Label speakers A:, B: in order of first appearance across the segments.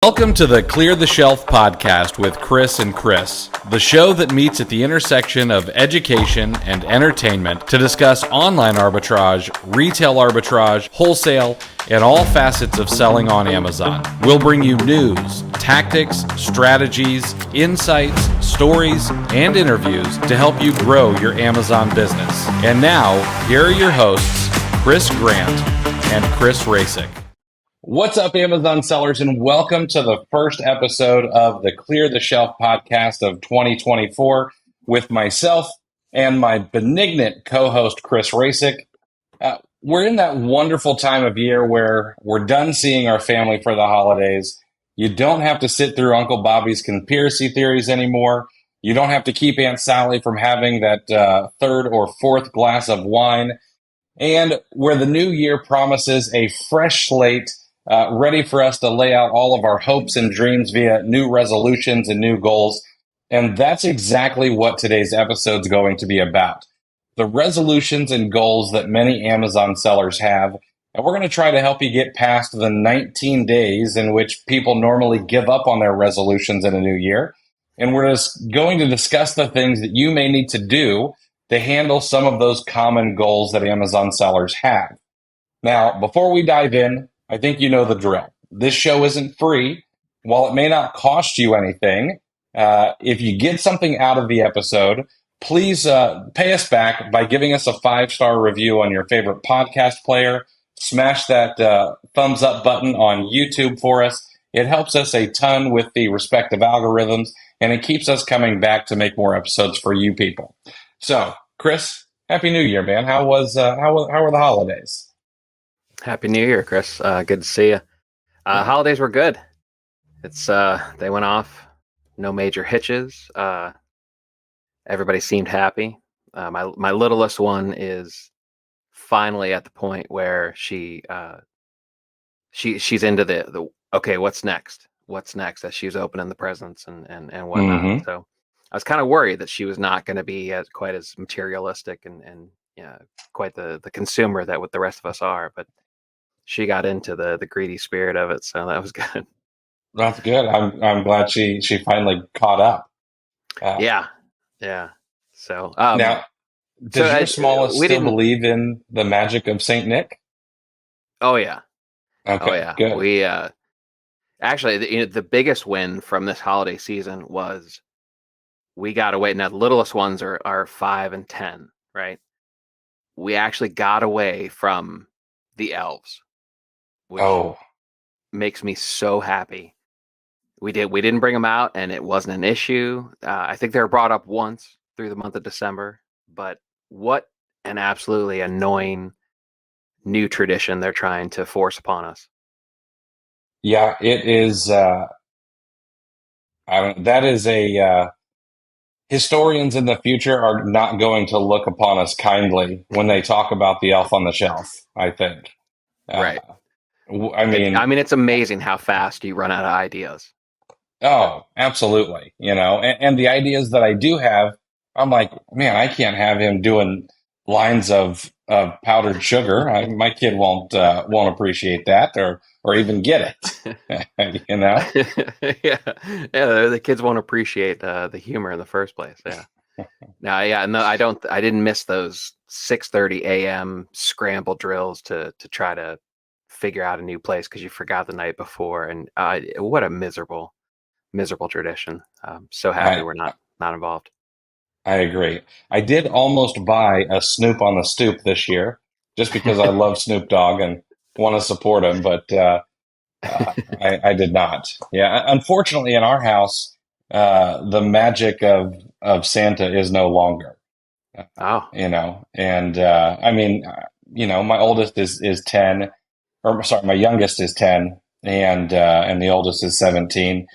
A: Welcome to the Clear the Shelf podcast with Chris and Chris, the show that meets at the intersection of education and entertainment to discuss online arbitrage, retail arbitrage, wholesale, and all facets of selling on Amazon. We'll bring you news, tactics, strategies, insights, stories, and interviews to help you grow your Amazon business. And now, here are your hosts, Chris Grant and Chris Rasick. What's up, Amazon sellers, and welcome to the first episode of the Clear the Shelf podcast of 2024 with myself and my benignant co-host, Chris Rasick. We're in that wonderful time of year where we're done seeing our family for the holidays. You don't have to sit through Uncle Bobby's conspiracy theories anymore. You don't have to keep Aunt Sally from having that third or fourth glass of wine. And where the new year promises a fresh slate, ready for us to lay out all of our hopes and dreams via new resolutions and new goals. And that's exactly what today's episode is going to be about. The resolutions and goals that many Amazon sellers have. And we're going to try to help you get past the 19 days in which people normally give up on their resolutions in a new year. And we're just going to discuss the things that you may need to do to handle some of those common goals that Amazon sellers have. Now, before we dive in, I think you know the drill. This show isn't free. While it may not cost you anything, if you get something out of the episode, please pay us back by giving us a 5-star review on your favorite podcast player. Smash that thumbs up button on YouTube for us. It helps us a ton with the respective algorithms, and it keeps us coming back to make more episodes for you people. So, Chris, Happy New Year, man. How were the holidays?
B: Happy New Year, Chris. Good to see you. Holidays were good. They went off, no major hitches. Everybody seemed happy. My littlest one is finally at the point where she's into the okay, what's next? What's next? As she was opening the presents and whatnot. Mm-hmm. So I was kind of worried that she was not going to be quite as materialistic and quite the consumer that what the rest of us are, but she got into the greedy spirit of it, so that was good.
A: That's good. I'm glad she finally caught up.
B: Yeah. So
A: now, does your smallest still believe in the magic of Saint Nick?
B: Oh yeah.
A: Okay.
B: Oh yeah.
A: Good.
B: We actually the biggest win from this holiday season was we got away. Now the littlest ones are 5 and 10, right? We actually got away from the elves. Which makes me so happy. We didn't bring them out, and it wasn't an issue. I think they were brought up once through the month of December, but what an absolutely annoying new tradition they're trying to force upon us.
A: Yeah, it is. That is a historians in the future are not going to look upon us kindly when they talk about the elf on the shelf, I think.
B: Right.
A: I mean,
B: it's amazing how fast you run out of ideas.
A: Oh, absolutely. And the ideas that I do have, I'm like, man, I can't have him doing lines of powdered sugar. My kid won't appreciate that or even get it.
B: Yeah, the kids won't appreciate the humor in the first place. Yeah. No, I didn't miss those 6:30 a.m. scramble drills to try to figure out a new place because you forgot the night before, and what a miserable tradition. So happy we're not involved.
A: I agree. I did almost buy a Snoop on the Stoop this year just because I love Snoop Dogg and want to support him, but I did not. Yeah, unfortunately, in our house, the magic of Santa is no longer. And my oldest is 10. Or sorry, my youngest is 10, and the oldest is 17.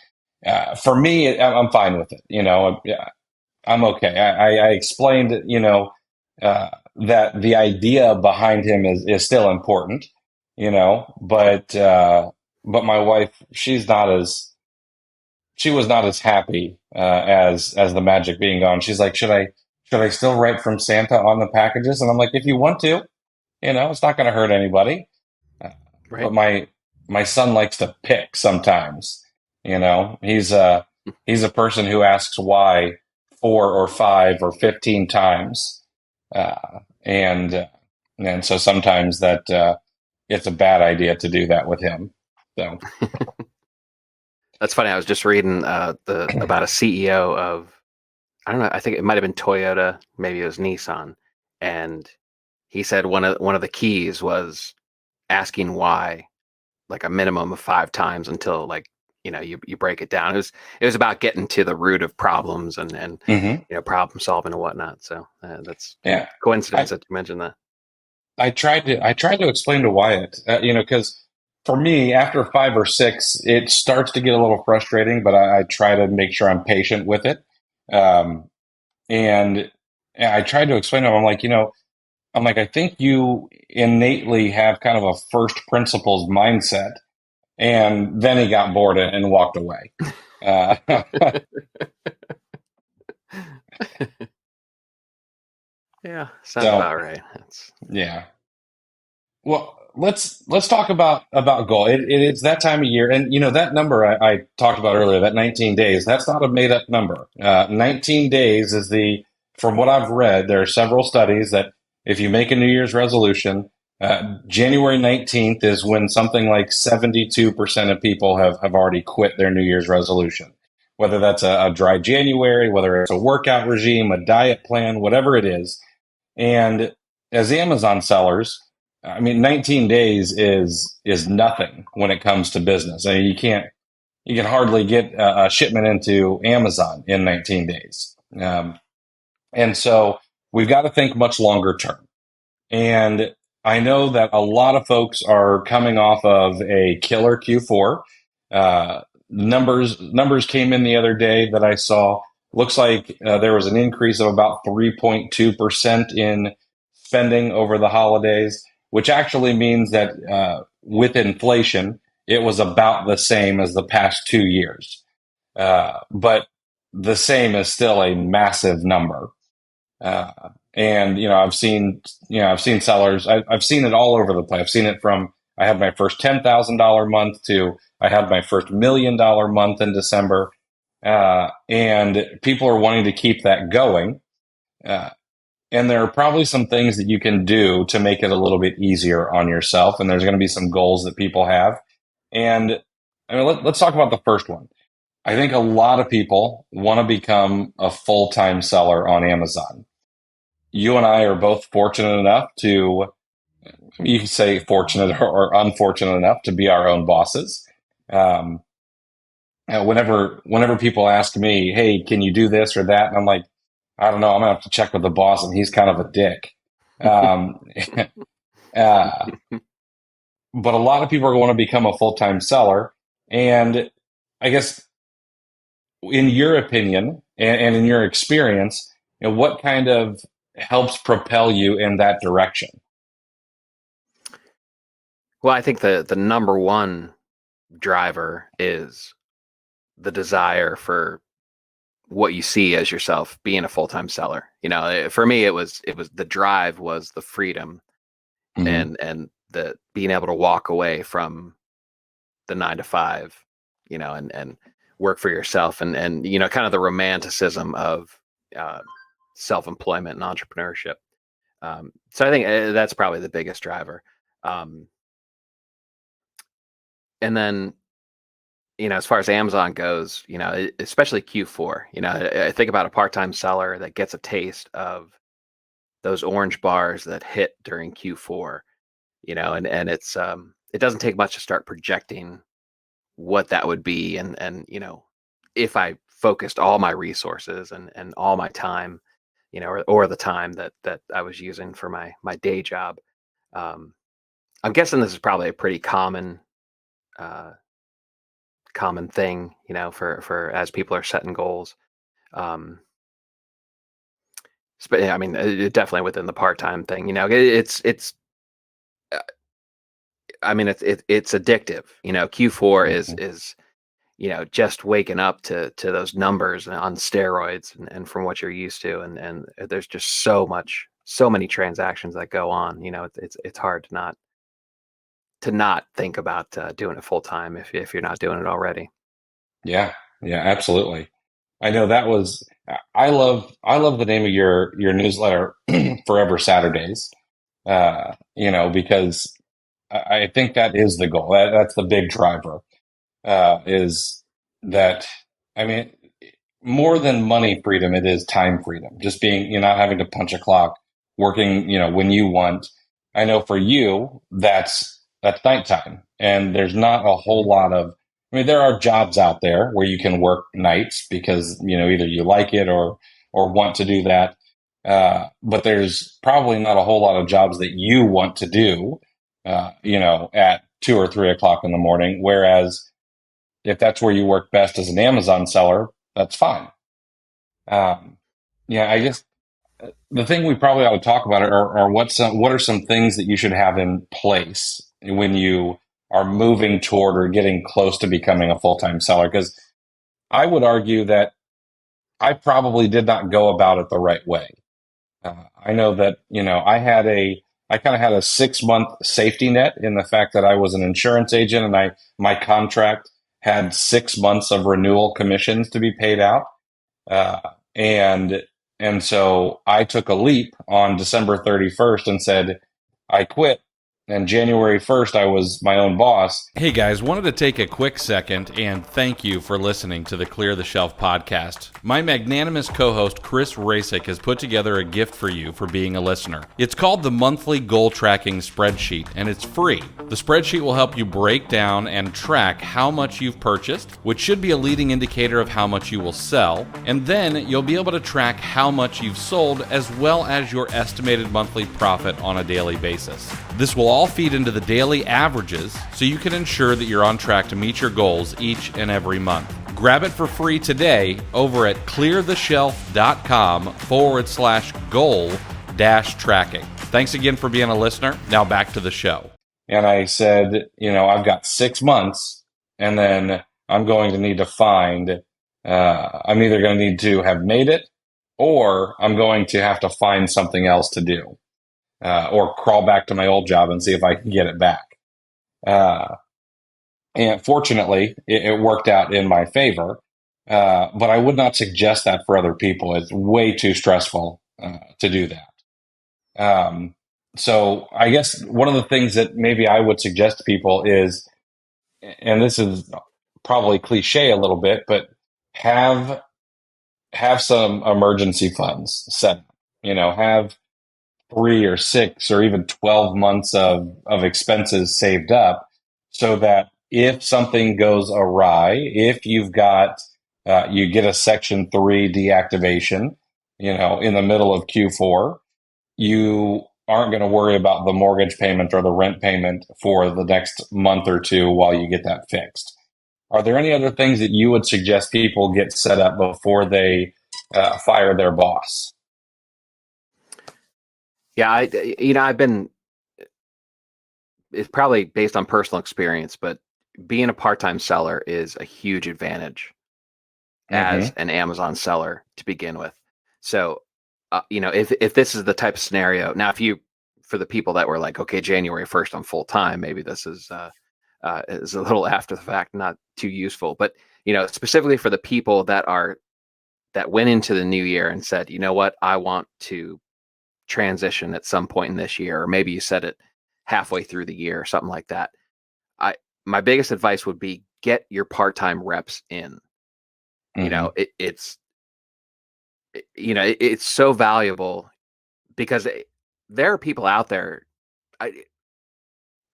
A: For me, I'm fine with it. I'm okay. I explained, that the idea behind him is still important, but my wife, she was not as happy as the magic being gone. She's like, should I still write from Santa on the packages? And I'm like, if you want to, it's not going to hurt anybody. Right. But my son likes to pick sometimes. He's a person who asks why 4 or 5 or 15 times, and and so sometimes that it's a bad idea to do that with him. So
B: That's funny. I was just reading the about a CEO of, I don't know, I think it might have been Toyota, maybe it was Nissan, and he said one of the keys was asking why like a minimum of 5 times until like you break it down. It was about getting to the root of problems and
A: hmm
B: problem solving and whatnot. So that's
A: yeah,
B: coincidence
A: I
B: that you mentioned that.
A: I tried to explain to Wyatt, because for me, after 5 or 6, it starts to get a little frustrating, but I try to make sure I'm patient with it. Um, and I tried to explain to him, I'm like, I think you innately have kind of a first principles mindset. And then he got bored and walked away. Uh,
B: Yeah, sounds
A: so
B: about right. That's
A: yeah. Well, let's talk about goal. It is that time of year, and that number I talked about earlier, that 19 days. That's not a made up number. 19 days is from what I've read. There are several studies that if you make a New Year's resolution, January 19th is when something like 72% of people have already quit their New Year's resolution. Whether that's a dry January, whether it's a workout regime, a diet plan, whatever it is, and as Amazon sellers, I mean, 19 days is nothing when it comes to business. I mean, you can hardly get a shipment into Amazon in 19 days. And so we've got to think much longer term. And I know that a lot of folks are coming off of a killer Q4. Numbers came in the other day that I saw. Looks like there was an increase of about 3.2% in spending over the holidays, which actually means that with inflation, it was about the same as the past 2 years. But the same is still a massive number. Uh, and I've seen sellers. I've seen it all over the place. I've seen it from I had my first $10,000 month to I had my first $1 million month in December, and people are wanting to keep that going. Uh, and there are probably some things that you can do to make it a little bit easier on yourself. And there's going to be some goals that people have. And I mean, let's talk about the first one. I think a lot of people want to become a full time seller on Amazon. You and I are both fortunate enough to, you can say fortunate or unfortunate enough to be our own bosses. Um, whenever people ask me, "Hey, can you do this or that?" and I'm like, I don't know, I'm gonna have to check with the boss, and he's kind of a dick. Um, uh, but a lot of people are going to become a full time seller, and I guess in your opinion and in your experience, what kind of helps propel you in that direction?
B: Well, I think the number one driver is the desire for what you see as yourself being a full-time seller. For me, it was the drive was the freedom
A: Mm-hmm.
B: and the being able to walk away from the 9 to 5, and work for yourself and kind of the romanticism of uh, self-employment and entrepreneurship. So I think that's probably the biggest driver. Um, and then as far as Amazon goes, especially Q4, I think about a part-time seller that gets a taste of those orange bars that hit during Q4, and it doesn't take much to start projecting what that would be, and if I focused all my resources and all my time, or the time that I was using for my day job. Um, I'm guessing this is probably a pretty uh, common thing, for as people are setting goals. Um, but yeah, I mean, definitely within the part-time thing, it's uh, I mean, it's addictive. Q4 is just waking up to those numbers on steroids and from what you're used to, and there's just so many transactions that go on. It's hard to not think about doing it full time if you're not doing it already.
A: Yeah, yeah, absolutely. I know that was I love the name of your newsletter, Forever Saturdays. Because I think that is the goal. That's the big driver. Is that I mean, more than money freedom, it is time freedom. Just being, you're not having to punch a clock, working, when you want. I know for you, that's nighttime, and there's not a whole lot of. I mean, there are jobs out there where you can work nights because either you like it or want to do that. But there's probably not a whole lot of jobs that you want to do, at 2 or 3 o'clock in the morning. Whereas if that's where you work best as an Amazon seller, that's fine. Um, yeah, I guess the thing we probably ought to talk about are what are some things that you should have in place when you are moving toward or getting close to becoming a full time seller? Because I would argue that I probably did not go about it the right way. I know that I kind of had a 6 month safety net in the fact that I was an insurance agent and my contract had 6 months of renewal commissions to be paid out. Uh, and and so I took a leap on December 31st and said, I quit. And January 1st, I was my own boss. Hey guys, wanted to take a quick second and thank you for listening to the Clear the Shelf podcast. My magnanimous co-host Chris Rasick has put together a gift for you for being a listener. It's called the Monthly Goal Tracking Spreadsheet, and it's free. The spreadsheet will help you break down and track how much you've purchased, which should be a leading indicator of how much you will sell, and then you'll be able to track how much you've sold as well as your estimated monthly profit on a daily basis. This will all feed into the daily averages so you can ensure that you're on track to meet your goals each and every month. Grab it for free today over at cleartheshelf.com/goal-tracking. Thanks again for being a listener. Now back to the show. And I said, I've got 6 months and then I'm going to need to find, I'm either going to need to have made it or I'm going to have to find something else to do. Or crawl back to my old job and see if I can get it back. And fortunately, it worked out in my favor. But I would not suggest that for other people. It's way too stressful to do that. So I guess one of the things that maybe I would suggest to people is, and this is probably cliche a little bit, but have some emergency funds set. Have 3 or 6 or even 12 months of expenses saved up so that if something goes awry, if you've got, you get a Section 3 deactivation, in the middle of Q4, you aren't going to worry about the mortgage payment or the rent payment for the next month or two while you get that fixed. Are there any other things that you would suggest people get set up before they fire their boss?
B: Yeah, I've been, it's probably based on personal experience, but being a part-time seller is a huge advantage as an Amazon seller to begin with. So, if this is the type of scenario, now for the people that were like, okay, January 1st, I'm full time, maybe this is a little after the fact, not too useful, but specifically for the people that went into the new year and said, you know what, I want to transition at some point in this year, or maybe you said it halfway through the year or something like that. My biggest advice would be get your part-time reps in. It's so valuable because there are people out there. I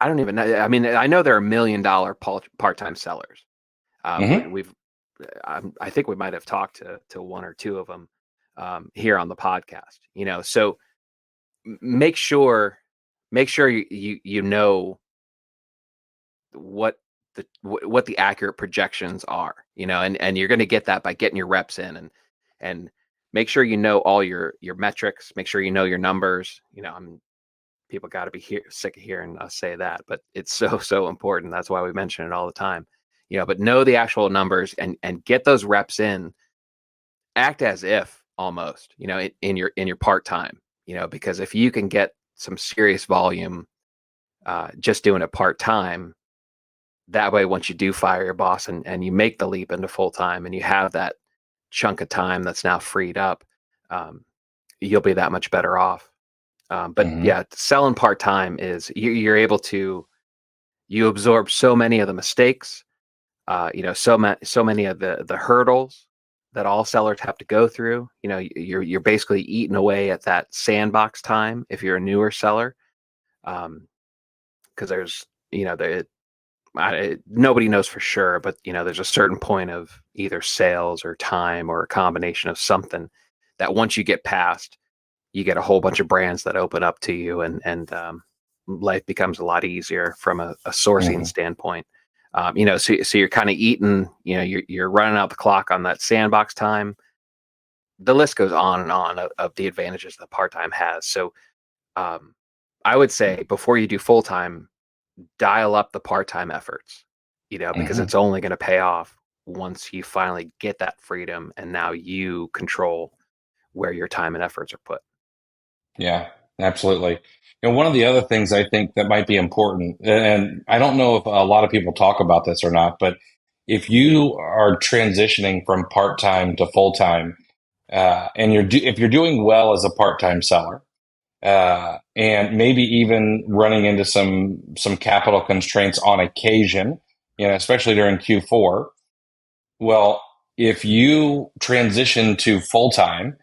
B: don't even know. I mean, I know there are $1 million part-time sellers. I think we might have talked to one or two of them here on the podcast. So make sure you know what the accurate projections are, and you're going to get that by getting your reps in and make sure you know all your metrics, make sure you know your numbers. People got to be sick of hearing us say that, but it's so important. That's why we mention it all the time. But know the actual numbers and get those reps in. Act as if almost, in your part-time, because if you can get some serious volume just doing it part-time, that way, once you do fire your boss and you make the leap into full time and you have that chunk of time that's now freed up, you'll be that much better off. But yeah, selling part time is you're able to you absorb so many of the mistakes, so many of the hurdles that all sellers have to go through. You're basically eating away at that sandbox time if you're a newer seller, because there's nobody knows for sure, but there's a certain point of either sales or time or a combination of something that once you get past, you get a whole bunch of brands that open up to you, and life becomes a lot easier from a sourcing standpoint. So you're kind of eating, you're running out the clock on that sandbox time. The list goes on and on of the advantages that part-time has. So I would say before you do full-time, dial up the part-time efforts, because it's only going to pay off once you finally get that freedom and now you control where your time and efforts are put.
A: Yeah, absolutely. One of the other things I think that might be important, and I don't know if a lot of people talk about this or not, but if you are transitioning from part-time to full-time, and if you're doing well as a part-time seller, and maybe even running into some capital constraints on occasion, especially during Q4. Well, if you transition to full time,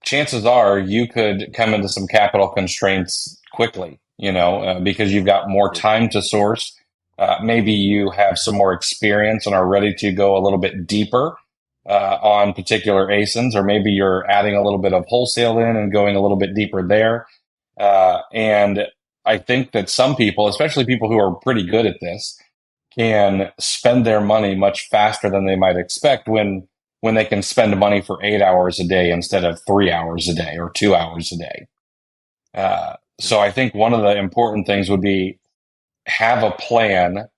A: chances are you could come into some capital constraints quickly, because you've got more time to source. Maybe you have some more experience and are ready to go a little bit deeper on particular ASINs, or maybe you're adding a little bit of wholesale in and going a little bit deeper there. And I think that some people, especially people who are pretty good at this, can spend their money much faster than they might expect when they can spend money for 8 hours a day instead of 3 hours a day or 2 hours a day. So I think one of the important things would be have a plan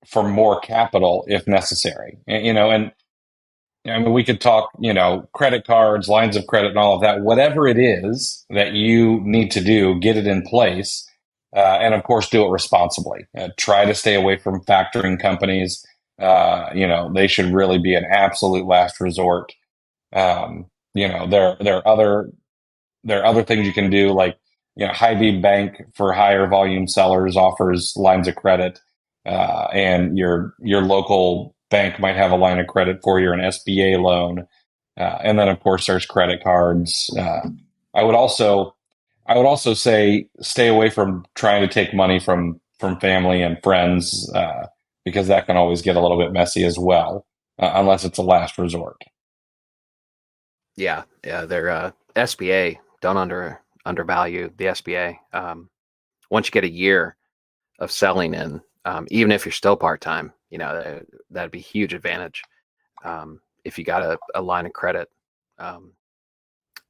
A: for more capital if necessary. And I mean, we could talk, credit cards, lines of credit, and all of that. Whatever it is that you need to do, get it in place, and of course, do it responsibly. Try to stay away from factoring companies. They should really be an absolute last resort. There are other things you can do, like Hy-Vee Bank for higher volume sellers offers lines of credit, and your local bank might have a line of credit for you, an SBA loan, and then of course there's credit cards. I would also say stay away from trying to take money from family and friends, because that can always get a little bit messy as well, unless it's a last resort.
B: Yeah, they're SBA. Don't undervalue the SBA. Once you get a year of selling in, even if you're still part-time, that'd be a huge advantage. If you got a line of credit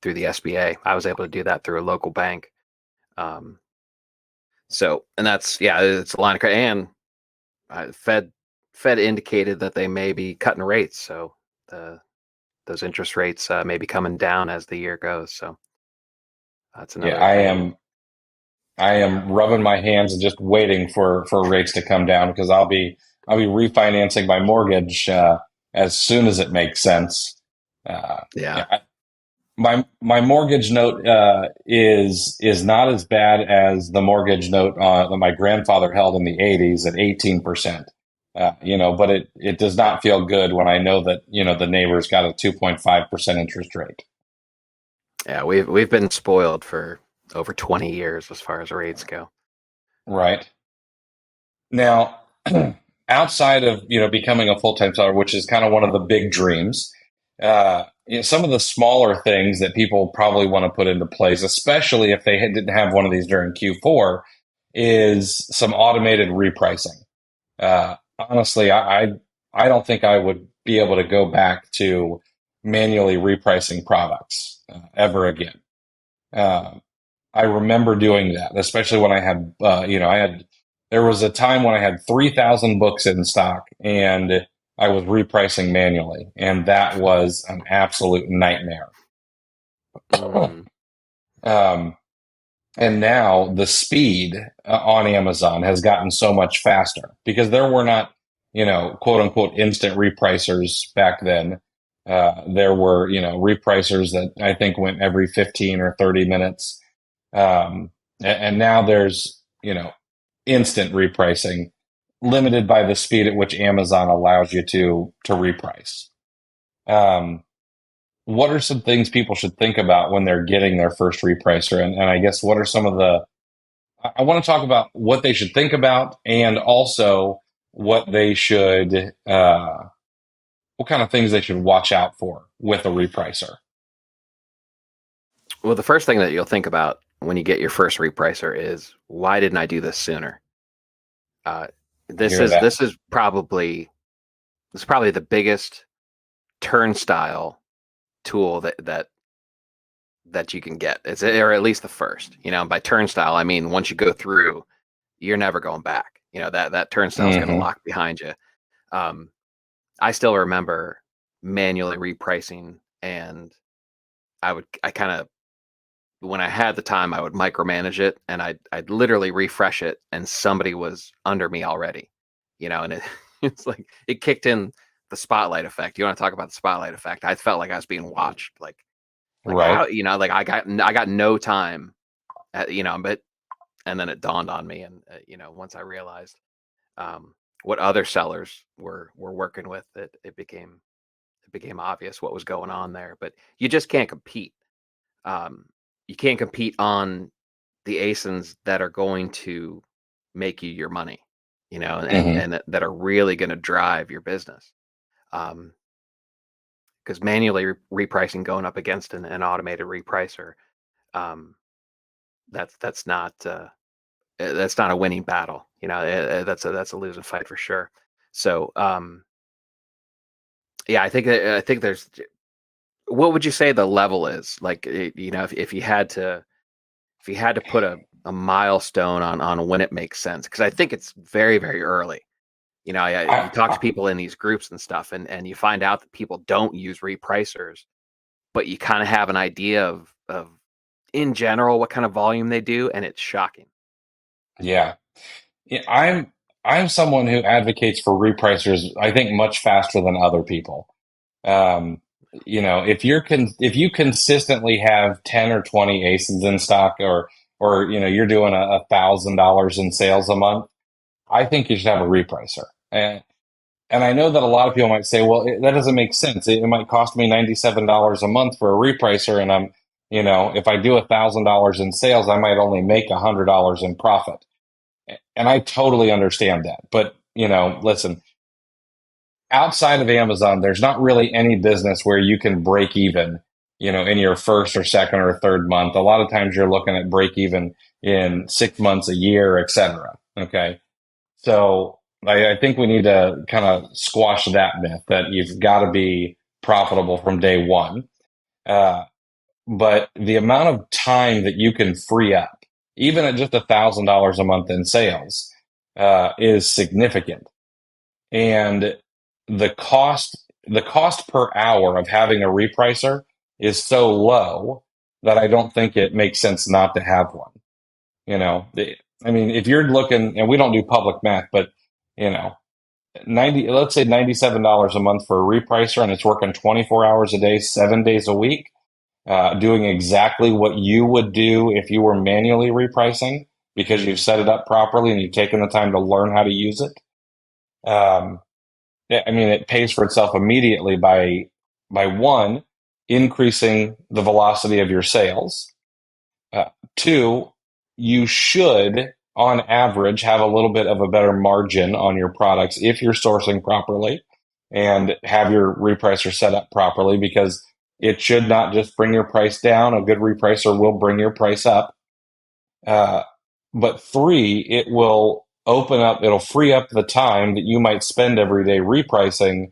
B: through the SBA, I was able to do that through a local bank. And that's, it's a line of credit, and Fed indicated that they may be cutting rates. So those interest rates may be coming down as the year goes. So that's another thing.
A: I am rubbing my hands and just waiting for rates to come down, because I'll be refinancing my mortgage as soon as it makes sense. My mortgage note is not as bad as the mortgage note that my grandfather held in the 80s at 18%. But it does not feel good when I know that the neighbor's got a 2.5% interest rate.
B: Yeah, we've been spoiled for over 20 years as far as rates go.
A: Right. Now, outside of becoming a full-time seller, which is kind of one of the big dreams, some of the smaller things that people probably want to put into place, especially if they didn't have one of these during Q4, is some automated repricing. Honestly, I don't think I would be able to go back to manually repricing products ever again. I remember doing that, especially when I had, there was a time when I had 3,000 books in stock and I was repricing manually, and that was an absolute nightmare. And now the speed on Amazon has gotten so much faster because there were not, quote unquote, instant repricers back then. There were, repricers that I think went every 15 or 30 minutes. And now there's, instant repricing limited by the speed at which Amazon allows you to reprice. Um, what are some things people should think about when they're getting their first repricer? And I guess what are some of I want to talk about what they should think about and also what they should, what kind of things they should watch out for with a repricer.
B: Well, the first thing that you'll think about when you get your first repricer is, why didn't I do this sooner? Uh, this
A: Hear
B: is
A: that?
B: this is probably the biggest turnstile tool that you can get. Or at least the first. By turnstile, I mean once you go through, you're never going back. That turnstile is going to
A: Mm-hmm.
B: lock behind you. I still remember manually repricing, and I kind of, when I had the time, I would micromanage it, and I'd literally refresh it, and somebody was under me already, and it's like it kicked in the spotlight effect. You want to talk about the spotlight effect? I felt like I was being watched, like how,
A: Right.
B: like I got no time, but and then it dawned on me, and once I realized what other sellers were working with, it became obvious what was going on there. But you just can't compete. Um, you can't compete on the ASINs that are going to make you your money, and
A: Mm-hmm.
B: and that are really going to drive your business. Because manually repricing going up against an automated repricer, um, that's not a winning battle. That's a losing fight for sure. So yeah, I think there's. What would you say the level is? Like, if you had to put a milestone on when it makes sense, because I think it's very, very early. You
A: I,
B: talk to people in these groups and stuff, and you find out that people don't use repricers, but you kind of have an idea of in general what kind of volume they do, and it's shocking.
A: yeah. Yeah, I'm someone who advocates for repricers, I think, much faster than other people. Um, if you consistently have 10 or 20 ASINs in stock, or you're doing $1,000 in sales a month, I think you should have a repricer. And I know that a lot of people might say, well, that doesn't make sense. It might cost me $97 a month for a repricer, and if I do $1,000 in sales, I might only make $100 in profit. And I totally understand that. But, listen, outside of Amazon, there's not really any business where you can break even, in your first or second or third month. A lot of times you're looking at break even in 6 months, a year, et cetera. Okay. So I think we need to kind of squash that myth that you've got to be profitable from day one. Uh, but the amount of time that you can free up, even at just $1,000 a month in sales, is significant. And the cost per hour of having a repricer is so low that I don't think it makes sense not to have one. I mean, if you're looking, and we don't do public math, but you know, let's say $97 a month for a repricer, and it's working 24 hours a day, 7 days a week, doing exactly what you would do if you were manually repricing because you've set it up properly and you've taken the time to learn how to use it. Um, I mean, it pays for itself immediately by one, increasing the velocity of your sales. Two, you should, on average, have a little bit of a better margin on your products if you're sourcing properly and have your repricer set up properly, because it should not just bring your price down. A good repricer will bring your price up. Uh, but three, it'll free up the time that you might spend every day repricing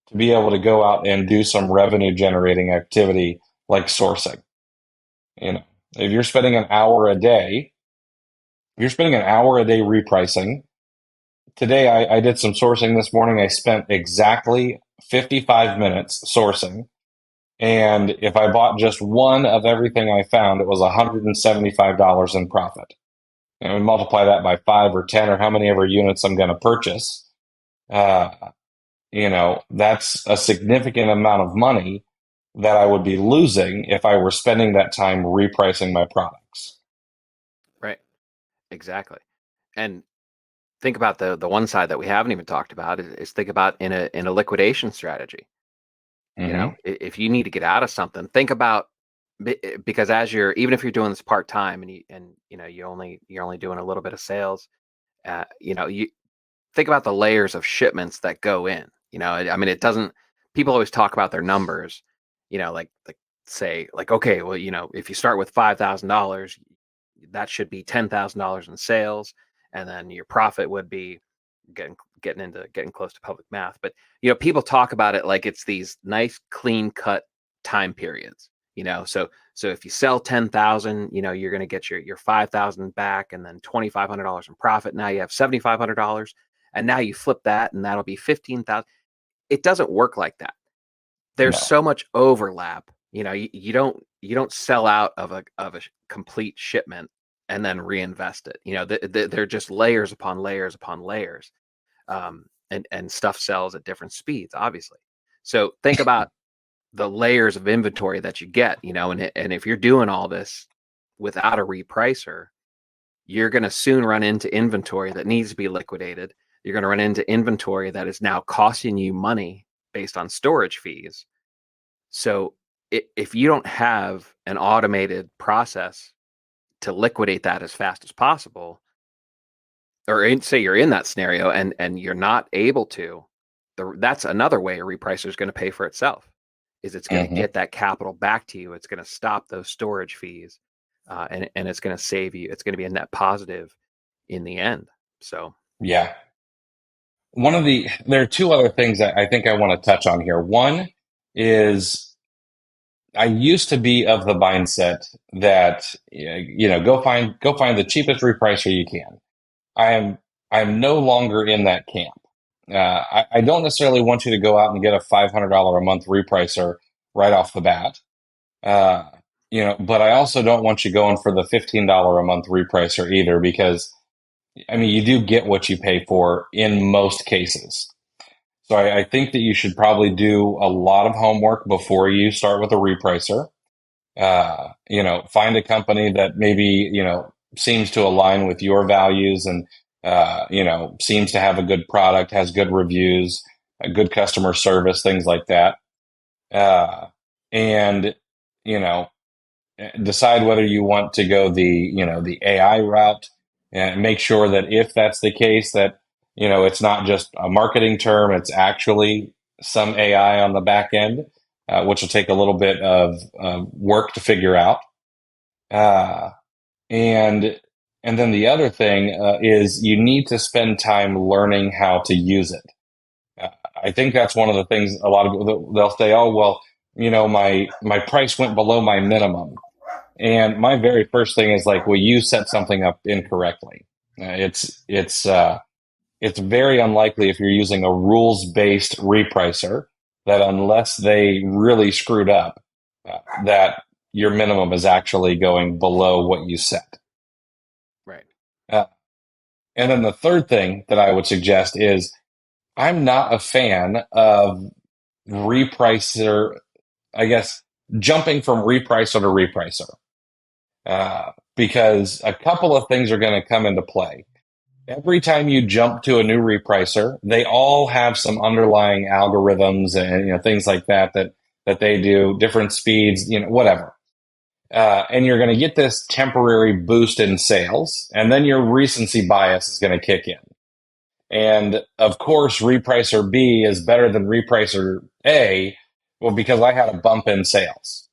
A: to be able to go out and do some revenue generating activity like sourcing. You know, if you're spending an hour a day, if you're spending an hour a day repricing. Today, I did some sourcing this morning. I spent exactly 55 minutes sourcing, And if I bought just one of everything I found, it was $175 in profit. And we multiply that by 5 or 10 or how many ever units I'm going to purchase. Uh, that's a significant amount of money that I would be losing if I were spending that time repricing my products.
B: Right. Exactly. And think about the one side that we haven't even talked about is think about in a liquidation strategy.
A: Mm-hmm.
B: If you need to get out of something, think about, because as even if you're doing this part time and you're only doing a little bit of sales, you think about the layers of shipments that go in. I mean, it doesn't. People always talk about their numbers. Like say like, okay, well, if you start with $5,000, that should be $10,000 in sales, and then your profit would be getting close to public math. But people talk about it like it's these nice clean cut time periods. So if you sell 10,000, you're going to get your 5,000 back, and then $2,500 in profit. Now you have $7,500, and now you flip that, and that'll be 15,000. It doesn't work like that. There's
A: No.
B: so much overlap. You don't sell out of a complete shipment and then reinvest it. They're just layers upon layers upon layers, and stuff sells at different speeds, obviously. So think about the layers of inventory that you get, and if you're doing all this without a repricer, you're going to soon run into inventory that needs to be liquidated. You're going to run into inventory that is now costing you money based on storage fees. So if you don't have an automated process to liquidate that as fast as possible, or say you're in that scenario and you're not able to, that's another way a repricer is going to pay for itself. Is it's going to
A: Mm-hmm.
B: get that capital back to you. It's going to stop those storage fees, and it's going to save you. It's going to be a net positive in the end. So
A: Yeah. There are two other things that I think I want to touch on here. One is I used to be of the mindset that, go find the cheapest repricer you can. I am, I'm no longer in that camp. I don't necessarily want you to go out and get a $500 a month repricer right off the bat. Uh, but I also don't want you going for the $15 a month repricer either, because I mean, you do get what you pay for in most cases. So I think that you should probably do a lot of homework before you start with a repricer. Find a company that maybe, seems to align with your values and, seems to have a good product, has good reviews, a good customer service, things like that. And, you know, decide whether you want to go the AI route, and make sure that if that's the case, that, it's not just a marketing term, it's actually some AI on the back end, which will take a little bit of work to figure out. Uh, and and then the other thing is you need to spend time learning how to use it. Uh, I think that's one of the things a lot of people, they'll say, "Oh, well, my price went below my minimum." And my very first thing is like, well, you set something up incorrectly. It's very unlikely if you're using a rules based repricer that unless they really screwed up, that your minimum is actually going below what you set.
B: right.
A: Uh, and then the third thing that I would suggest is I'm not a fan of repricer, I guess, jumping from repricer to repricer. Because a couple of things are going to come into play. Every time you jump to a new repricer, they all have some underlying algorithms and things like that they do, different speeds, whatever. And you're going to get this temporary boost in sales, and then your recency bias is going to kick in. And of course, repricer B is better than repricer A, well, because I had a bump in sales.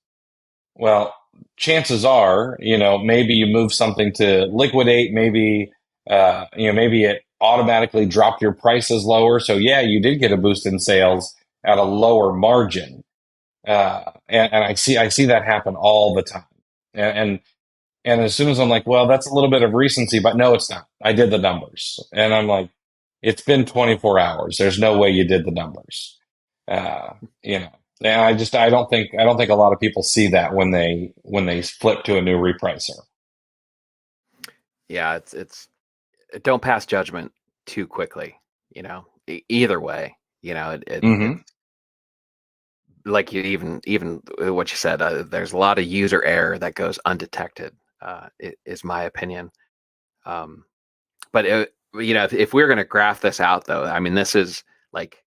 A: Well, chances are, maybe you move something to liquidate, maybe it automatically dropped your prices lower. So yeah, you did get a boost in sales at a lower margin. And I see that happen all the time. And, and as soon as I'm like, well, that's a little bit of recency, but no, it's not. I did the numbers. And I'm like, it's been 24 hours. There's no way you did the numbers. Uh, you know, And I don't think a lot of people see that when they flip to a new repricer.
B: Yeah, it's don't pass judgment too quickly. Either way,
A: Mm-hmm.
B: it's like you even what you said. There's a lot of user error that goes undetected. Is my opinion. Um, but if we're going to graph this out, though, I mean, this is like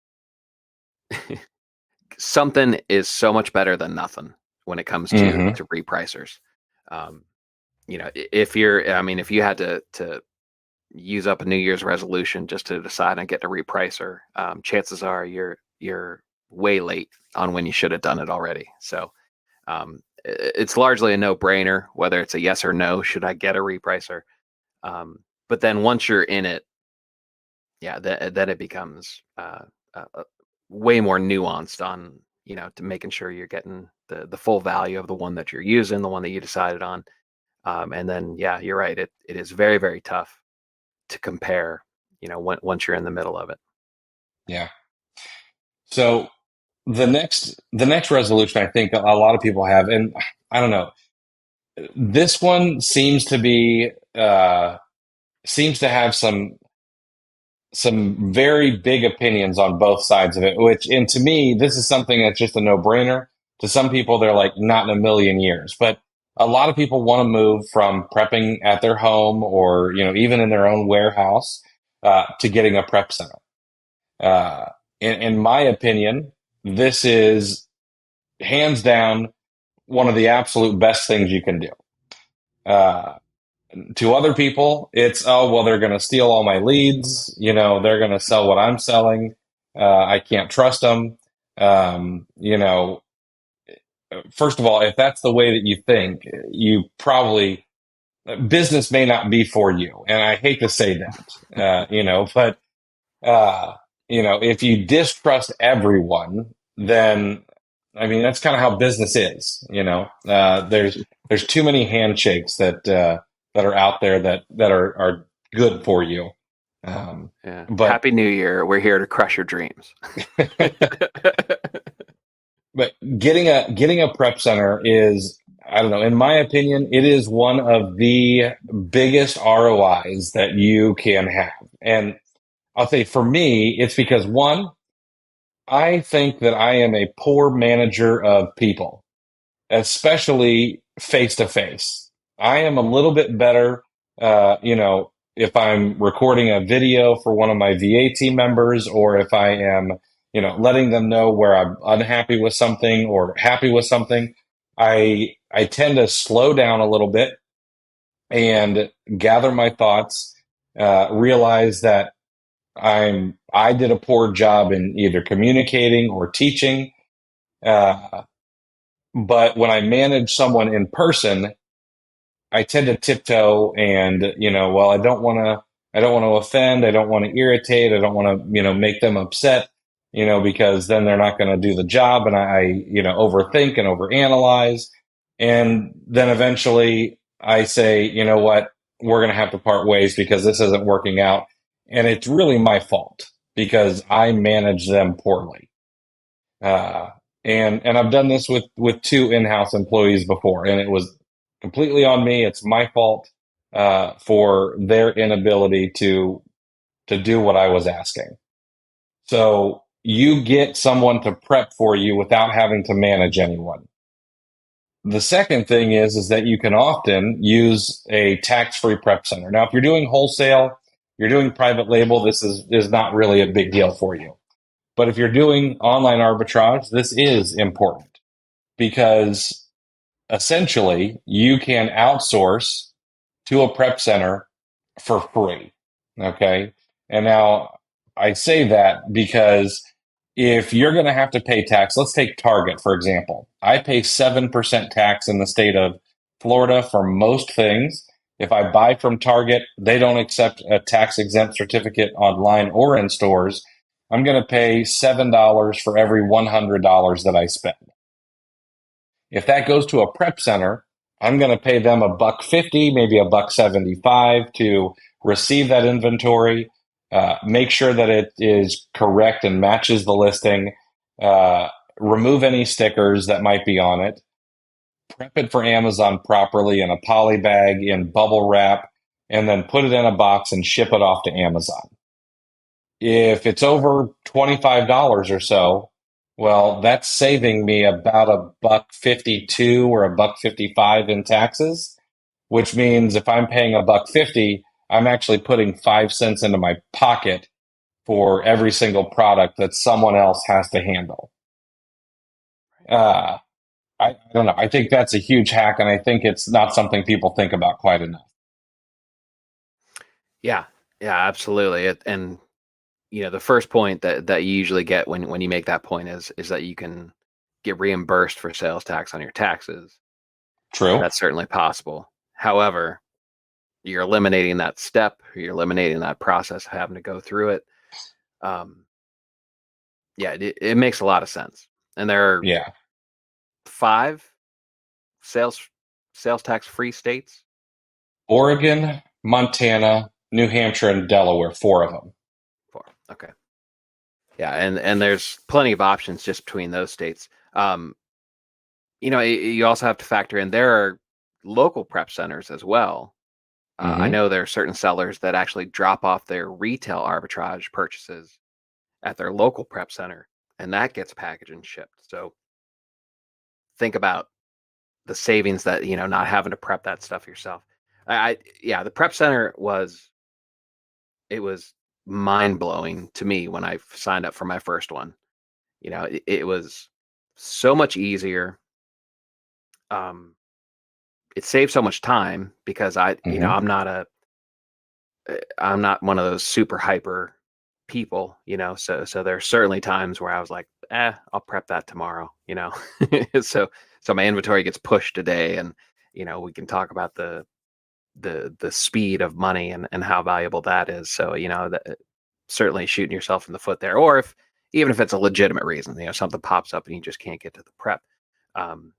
B: something is so much better than nothing when it comes to
A: Mm-hmm.
B: repricers. Um, if you had to use up a New Year's resolution just to decide on getting a repricer, chances are you're way late on when you should have done it already. So it's largely a no-brainer whether it's a yes or no. Should I get a repricer? But then once you're in it, yeah, then it becomes way more nuanced on to making sure you're getting the full value of the one that you're using, the one that you decided on. And then yeah, you're right. It is very, very tough to compare. Once you're in the middle of it.
A: Yeah. So the next resolution I think a lot of people have, and I don't know, this one seems to have some very big opinions on both sides of it, and to me, this is something that's just a no-brainer. To some people, they're like, not in a million years. But a lot of people want to move from prepping at their home or, even in their own warehouse, to getting a prep center. Uh, in my opinion, this is hands down one of the absolute best things you can do. Uh, to other people, it's, oh, well, they're going to steal all my leads. They're going to sell what I'm selling. I can't trust them. First of all, if that's the way that you think, you probably, business may not be for you. And I hate to say that, but, uh, if you distrust everyone, then, I mean, that's kind of how business is, there's too many handshakes that are out there that are good for you.
B: Yeah.
A: But
B: Happy New Year. We're here to crush your dreams.
A: but getting a prep center is, I don't know, in my opinion, it is one of the biggest ROIs that you can have. And I'll say for me, it's because one, I think that I am a poor manager of people, especially face to face. I am a little bit better, if I'm recording a video for one of my VA team members, or if I am, letting them know where I'm unhappy with something or happy with something. I tend to slow down a little bit and gather my thoughts, realize that I did a poor job in either communicating or teaching. Uh, but when I manage someone in person, I tend to tiptoe and, well, I don't want to offend. I don't want to irritate. I don't want to, make them upset, because then they're not going to do the job. And overthink and overanalyze. And then eventually I say, you know what, we're going to have to part ways because this isn't working out. And it's really my fault because I manage them poorly. Uh, and I've done this with two in-house employees before, and it was completely on me. It's my fault for their inability to do what I was asking. So you get someone to prep for you without having to manage anyone. The second thing is that you can often use a tax-free prep center. Now, if you're doing wholesale, you're doing private label, this is not really a big deal for you. But if you're doing online arbitrage, this is important because essentially you can outsource to a prep center for free. Okay. And now I say that because if you're going to have to pay tax, let's take Target, for example. I pay 7% tax in the state of Florida for most things. If I buy from Target, they don't accept a tax exempt certificate online or in stores. I'm going to pay $7 for every $100 that I spend. If that goes to a prep center, I'm going to pay them $1.50, maybe $1.75 to receive that inventory, make sure that it is correct and matches the listing, remove any stickers that might be on it, prep it for Amazon properly in a poly bag, in bubble wrap, and then put it in a box and ship it off to Amazon. If it's over $25 or so, well, that's saving me about a buck 52 or a buck 55 in taxes, which means if I'm paying a buck 50, I'm actually putting 5 cents into my pocket for every single product that someone else has to handle. Uh, I don't know. I think that's a huge hack, and I think it's not something people think about quite enough.
B: Yeah, yeah, absolutely. And the first point that you usually get when you make that point is that you can get reimbursed for sales tax on your taxes.
A: True.
B: That's certainly possible. However, you're eliminating that step, you're eliminating that process of having to go through it. Um, yeah, it makes a lot of sense. And there are
A: Yeah.
B: 5 sales sales tax free states.
A: Oregon, Montana, New Hampshire, and Delaware, 4 of them.
B: 4. Okay. Yeah, and there's plenty of options just between those states. You also have to factor in there are local prep centers as well. I
A: Hmm.
B: know there are certain sellers that actually drop off their retail arbitrage purchases at their local prep center, and that gets packaged and shipped. So think about the savings that not having to prep that stuff yourself. Yeah, the prep center was mind blowing to me when I signed up for my first one. It was so much easier. Um, it saved so much time because
A: Hmm.
B: I'm not one of those super hyper people. So there are certainly times where I was like, I'll prep that tomorrow. So my inventory gets pushed today, and we can talk about the speed of money and how valuable that is. So that certainly shooting yourself in the foot there. Or even if it's a legitimate reason, something pops up and you just can't get to the prep.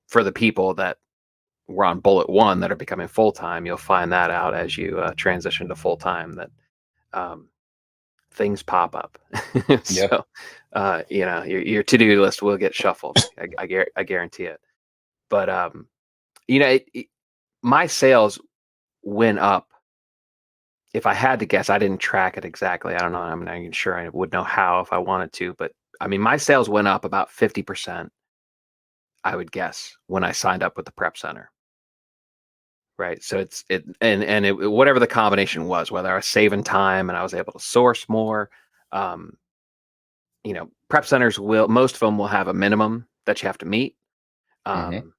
B: For the people that were on bullet one that are becoming full time, you'll find that out as you transition to full time, that um, things pop up.
A: Yep.
B: So your to do list will get shuffled. I guarantee it. But my sales went up. If I had to guess, I didn't track it exactly. I don't know. I'm not even sure I would know how if I wanted to, but I mean, my sales went up about 50%, I would guess, when I signed up with the prep center. Right. So whatever the combination was, whether I was saving time and I was able to source more. um, Prep centers most of them will have a minimum that you have to meet.
A: Hmm.
B: Um,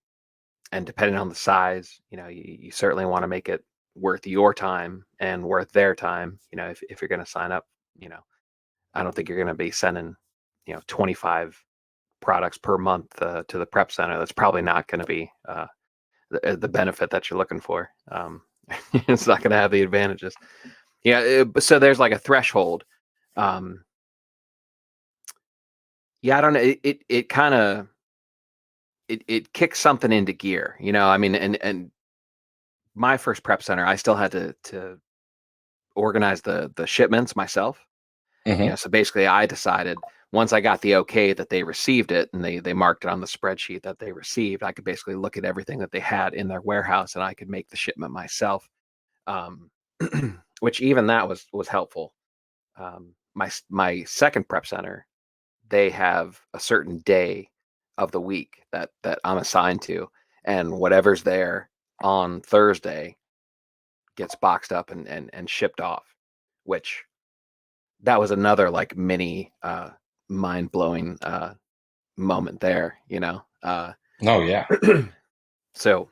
B: and depending on the size, you certainly want to make it worth your time and worth their time. If you're going to sign up, you know, I don't think you're going to be sending, 25 products per month to the prep center. That's probably not going to be the benefit that you're looking for. It's not going to have the advantages. Yeah. So there's like a threshold. Um, yeah, I don't know. It kind of it kicks something into gear. I mean, and my first prep center, I still had to organize the shipments myself.
A: Hmm.
B: So basically I decided once I got the okay that they received it and they marked it on the spreadsheet that they received, I could basically look at everything that they had in their warehouse and I could make the shipment myself. Um, which even that was helpful. My second prep center, they have a certain day of the week that I'm assigned to, and whatever's there on Thursday gets boxed up and shipped off, which that was another like mini mind blowing moment there.
A: Oh, yeah.
B: So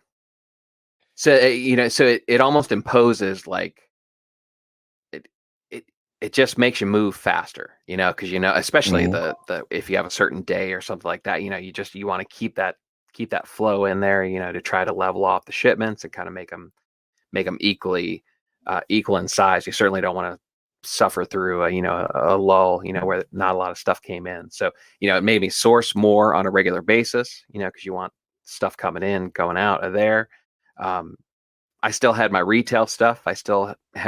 B: so it almost imposes like it it it just makes you move faster, because especially
A: Hmm.
B: the if you have a certain day or something like that, you want to keep that flow in there, to try to level off the shipments and kind of make them equal in size. You certainly don't want to suffer through a lull, where not a lot of stuff came in. So it made me source more on a regular basis, because you want stuff coming in, going out of there. Um, I still had my retail stuff.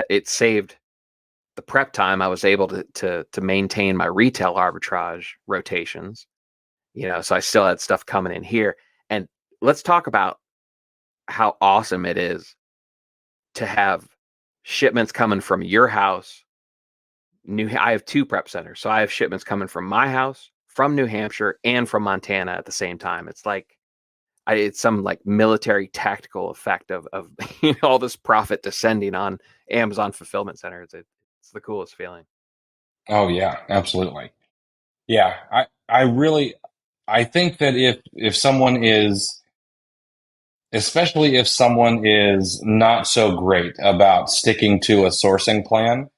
B: It saved the prep time. I was able to maintain my retail arbitrage rotations, So I still had stuff coming in here. And let's talk about how awesome it is to have shipments coming from your house. I have 2 prep centers, so I have shipments coming from my house, from New Hampshire, and from Montana at the same time. It's like it's some like military tactical effect of all this profit descending on Amazon fulfillment centers. It's the coolest feeling.
A: Oh yeah, absolutely. Yeah, I think that if someone is, especially if someone is not so great about sticking to a sourcing plan,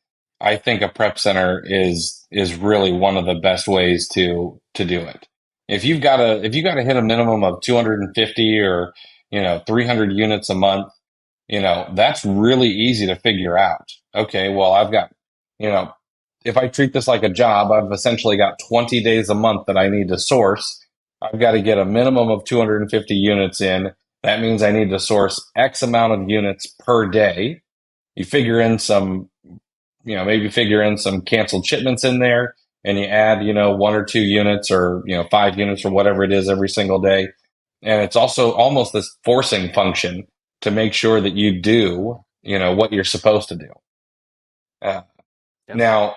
A: I think a prep center is really one of the best ways to do it. If you got to hit a minimum of 250 or 300 units a month, that's really easy to figure out. Okay, well, I've got, you know, if I treat this like a job, I've essentially got 20 days a month that I need to source. I've got to get a minimum of 250 units in. That means I need to source X amount of units per day. You figure in some, maybe figure in some canceled shipments in there, and you add, 1 or 2 units or, 5 units or whatever it is every single day. And it's also almost this forcing function to make sure that you do, what you're supposed to do. Uh,
B: Yep.
A: Now,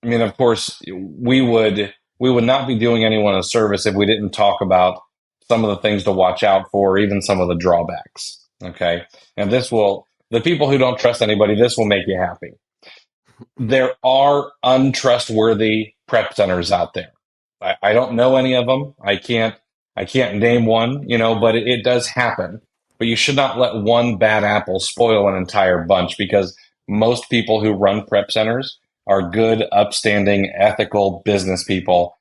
A: I mean, of course, we would not be doing anyone a service if we didn't talk about some of the things to watch out for, even some of the drawbacks. Okay, and the people who don't trust anybody, this will make you happy. There are untrustworthy prep centers out there. I don't know any of them. I can't name one, but it does happen. But you should not let one bad apple spoil an entire bunch, because most people who run prep centers are good, upstanding, ethical business people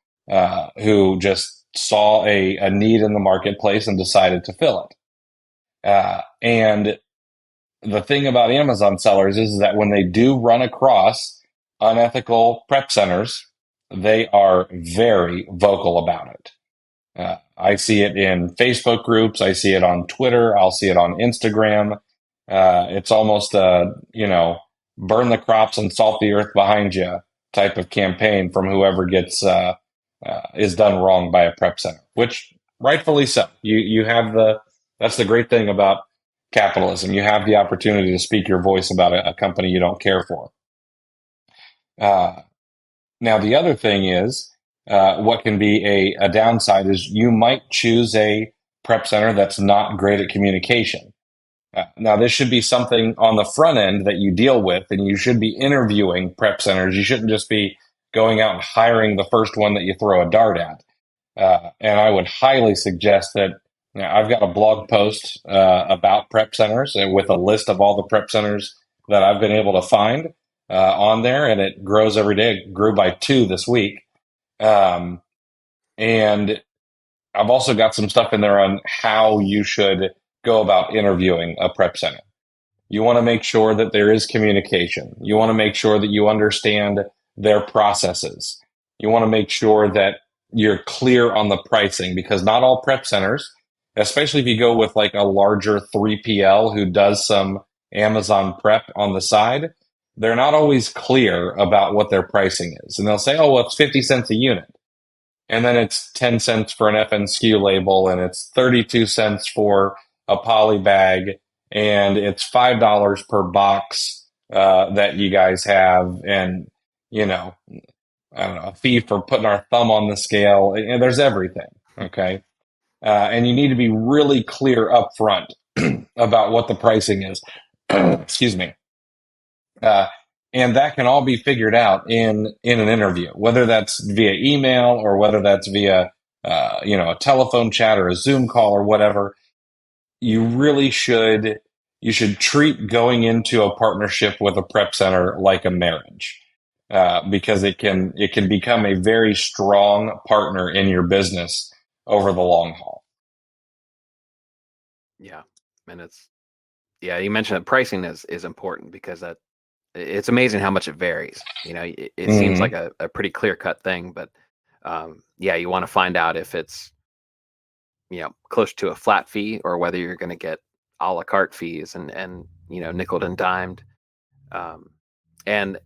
A: who just saw a need in the marketplace and decided to fill it. And the thing about Amazon sellers is that when they do run across unethical prep centers, they are very vocal about it. I see it in Facebook groups. I see it on Twitter. I'll see it on Instagram. It's almost a, burn the crops and salt the earth behind you type of campaign from whoever gets, is done wrong by a prep center, which rightfully so. You have that's the great thing about capitalism. You have the opportunity to speak your voice about a company you don't care for. Uh, Now, the other thing is, what can be a downside is you might choose a prep center that's not great at communication. Now, this should be something on the front end that you deal with, and you should be interviewing prep centers. You shouldn't just be going out and hiring the first one that you throw a dart at. And I would highly suggest that, I've got a blog post about prep centers and with a list of all the prep centers that I've been able to find on there, and it grows every day. It grew by 2 this week. Um, and I've also got some stuff in there on how you should go about interviewing a prep center. You want to make sure that there is communication. You want to make sure that you understand their processes. You want to make sure that you're clear on the pricing, because not all prep centers, especially if you go with like a larger 3PL who does some Amazon prep on the side, they're not always clear about what their pricing is. And they'll say, oh, well, it's 50 cents a unit. And then it's 10 cents for an FNSKU label, and it's 32 cents for a poly bag, and it's $5 per box that you guys have, and I don't know, a fee for putting our thumb on the scale, and there's everything. Okay, and you need to be really clear up front about what the pricing is. Excuse me. Uh, and that can all be figured out in an interview, whether that's via email or whether that's via a telephone chat or a Zoom call or whatever. You should treat going into a partnership with a prep center like a marriage, because it can become a very strong partner in your business over the long haul.
B: Yeah. And you mentioned that pricing is important, because it's amazing how much it varies. It seems like a pretty clear cut thing, but you want to find out if it's, close to a flat fee, or whether you're going to get a la carte fees and nickel and dimed. And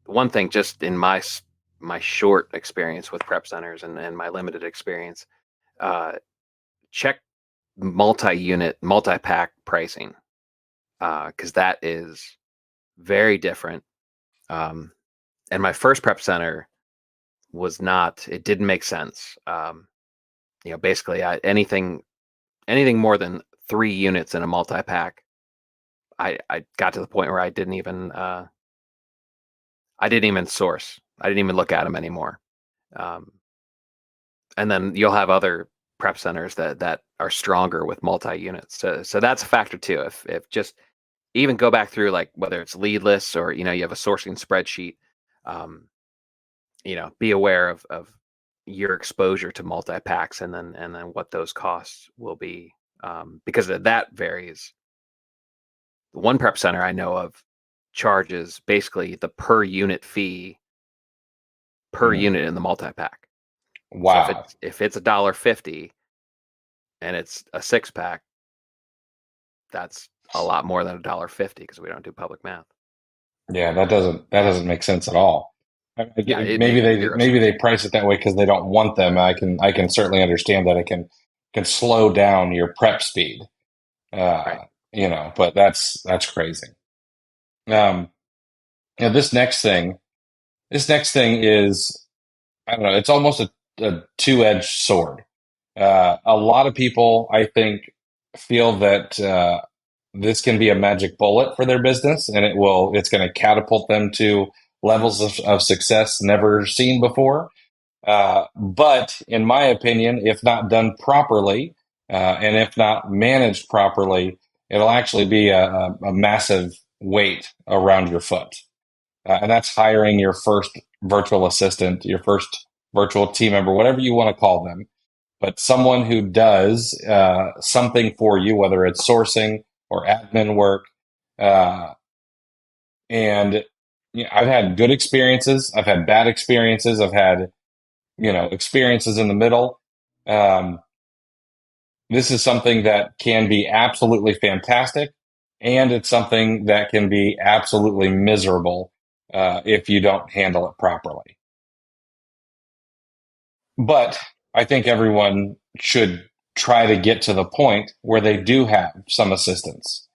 B: one thing, just in my my short experience with prep centers and my limited experience, check multi-unit, multi-pack pricing, because that is very different. And my first prep center was not, it didn't make sense. Basically anything more than 3 units in a multi-pack, I got to the point where I didn't even source. I didn't even look at them anymore. And then you'll have other prep centers that are stronger with multi-units. So that's a factor too. If just even go back through, like, whether it's lead lists or you have a sourcing spreadsheet, be aware of your exposure to multi-packs and then what those costs will be, because that varies. One prep center I know of charges basically the per unit fee per unit in the multi-pack. So
A: Wow.
B: if it's $1.50 and it's a 6-pack, that's a lot more than $1.50 because we don't do public math.
A: Yeah, that doesn't make sense at all.
B: Yeah, it
A: Maybe
B: makes
A: they
B: zero
A: maybe
B: sense.
A: they price it that way because they don't want them. I can certainly understand that it can slow down your prep speed.
B: Right.
A: But that's crazy. Um, this next thing is, I don't know. It's almost a two-edged sword. A lot of people, I think, feel that this can be a magic bullet for their business, and it's going to catapult them to levels of success never seen before. But in my opinion, if not done properly, and if not managed properly, it'll actually be a massive weight around your foot. And that's hiring your first virtual assistant, your first virtual team member, whatever you want to call them, but someone who does something for you, whether it's sourcing or admin work. Uh, and I've had good experiences. I've had bad experiences. I've had, experiences in the middle. Um, this is something that can be absolutely fantastic, and it's something that can be absolutely miserable if you don't handle it properly. But I think everyone should try to get to the point where they do have some assistance.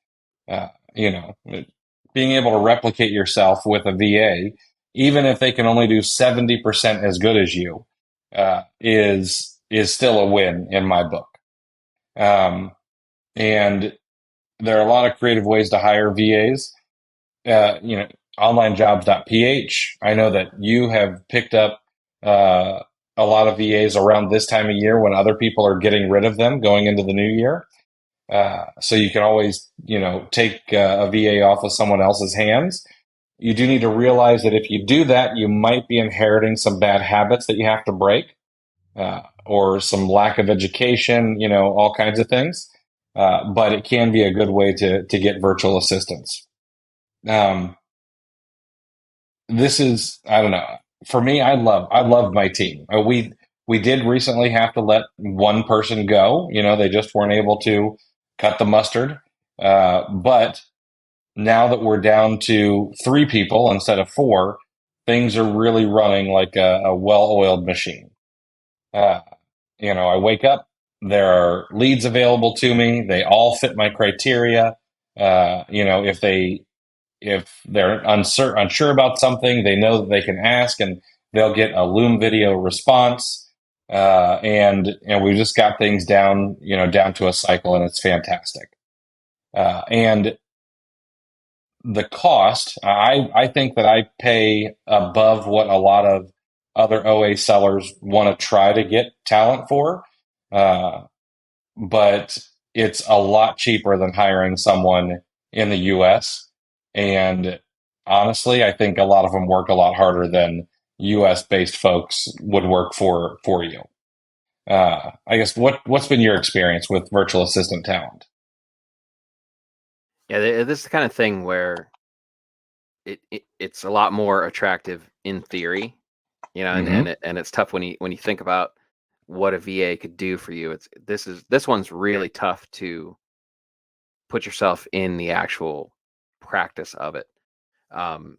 A: Uh, you know, Being able to replicate yourself with a VA, even if they can only do 70% as good as you, is still a win in my book. And there are a lot of creative ways to hire VAs. uh, you know, onlinejobs.ph. I know that you have picked up a lot of VAs around this time of year when other people are getting rid of them going into the new year. So you can always, take a VA off of someone else's hands. You do need to realize that if you do that, you might be inheriting some bad habits that you have to break, or some lack of education, all kinds of things. But it can be a good way to get virtual assistants. Um, this is, I don't know, for me, I love my team. We did recently have to let one person go. They just weren't able to cut the mustard. But now that we're down to 3 people instead of 4, things are really running like a well-oiled machine. uh, I wake up, there are leads available to me, they all fit my criteria. If they're unsure about something, they know that they can ask, and they'll get a Loom video response. And we just got things down to a cycle, and it's fantastic. And the cost, I think that I pay above what a lot of other OA sellers want to try to get talent for. Uh, but it's a lot cheaper than hiring someone in the US. And honestly, I think a lot of them work a lot harder than US based folks would work for you. I guess what's been your experience with virtual assistant talent?
B: Yeah, this is the kind of thing where it's a lot more attractive in theory,
A: Hmm.
B: and it's tough when you think about what a VA could do for you. This one's really tough to put yourself in the actual practice of it. Um,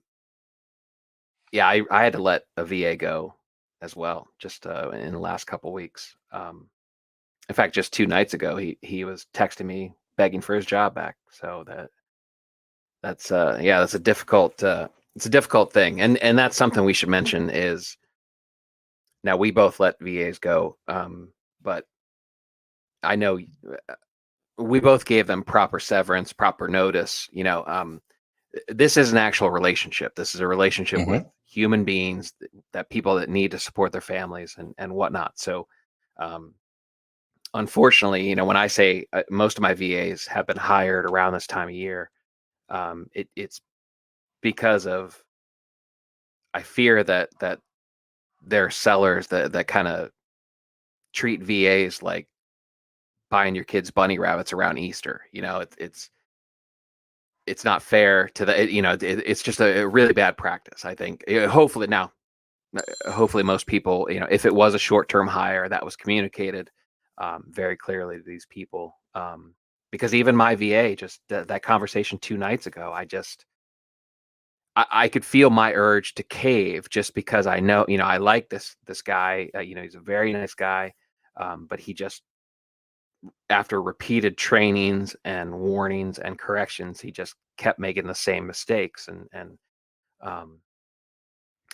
B: Yeah, I had to let a VA go as well, just in the last couple weeks. In fact, just 2 nights ago, he was texting me begging for his job back. So that's yeah, that's a difficult it's a difficult thing, and that's something we should mention is now we both let VAs go, but I know we both gave them proper severance, proper notice. This is an actual relationship. This is a relationship with
A: Mm-hmm.
B: human beings that people that need to support their families and whatnot. So, um, unfortunately, when I say most of my VAs have been hired around this time of year, it's because of I fear that there are sellers that kind of treat VAs like buying your kids bunny rabbits around Easter. It's not fair to it's just a really bad practice. I think. Hopefully most people, if it was a short-term hire, that was communicated very clearly to these people. Because even my VA, just that conversation 2 nights ago, I could feel my urge to cave just because I know, I like this guy. He's a very nice guy, but he just, after repeated trainings and warnings and corrections, he just kept making the same mistakes, um,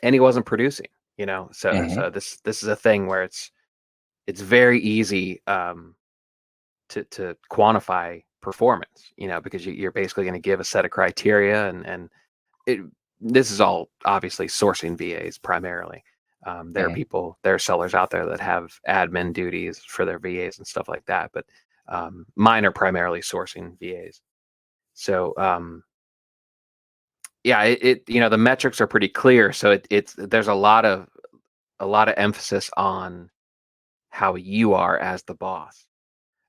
B: and he wasn't producing. So
A: Mm-hmm.
B: this is a thing where it's very easy to quantify performance, because you're basically going to give a set of criteria, and it this is all obviously sourcing VAs primarily.
A: Mm-hmm.
B: There are sellers out there that have admin duties for their VAs and stuff like that, but mine are primarily sourcing VAs. So yeah, the metrics are pretty clear. So it's there's a lot of emphasis on how you are as the boss,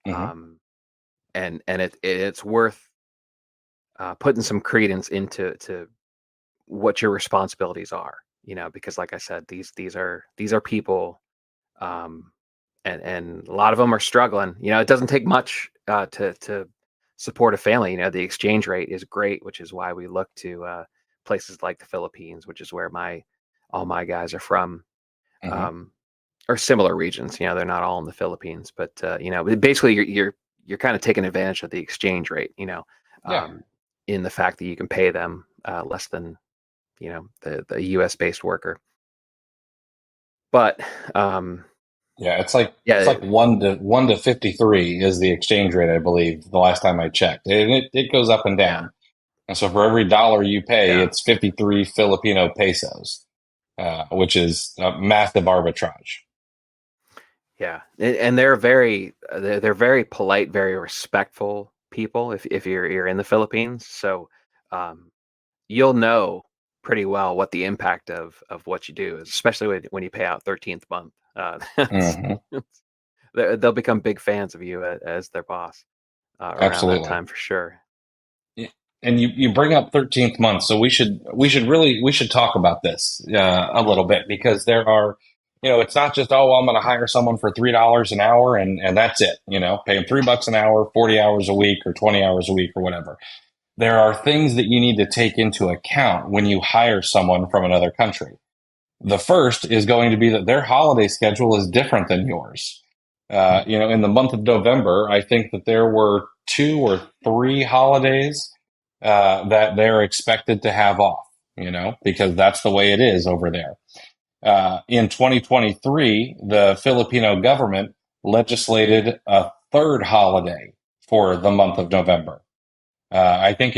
A: Mm-hmm.
B: um, and it's worth putting some credence into what your responsibilities are. Because like I said, these are people, um, and a lot of them are struggling. It doesn't take much to support a family. The exchange rate is great, which is why we look to places like the Philippines, which is where all my guys are from.
A: Mm-hmm.
B: Um, or similar regions. They're not all in the Philippines, but basically you're kind of taking advantage of the exchange rate.
A: Yeah.
B: Um, in the fact that you can pay them less than the U.S. based worker. But
A: Yeah, it's like
B: yeah,
A: 1 to 53 is the exchange rate, I believe, the last time I checked. And it goes up and
B: yeah,
A: down. And so for every dollar you pay,
B: yeah,
A: it's 53 Filipino pesos, which is a massive arbitrage.
B: yeah, and they're very polite, very respectful people. If you're in the Philippines, so um, you'll know pretty well what the impact of what you do is, especially when you pay out 13th month.
A: Hmm.
B: They'll become big fans of you as their boss around that
A: Absolutely.
B: time for sure.
A: Yeah. And you bring up 13th month, so we should talk about this a little bit because there are, it's not just, oh, well, I'm going to hire someone for $3 an hour and that's it, pay them $3 an hour, 40 hours a week or 20 hours a week or whatever. There are things that you need to take into account when you hire someone from another country. The first is going to be that their holiday schedule is different than yours. In the month of November, I think that there were 2 or 3 holidays that they're expected to have off, because that's the way it is over there. In 2023, the Filipino government legislated a third holiday for the month of November. I think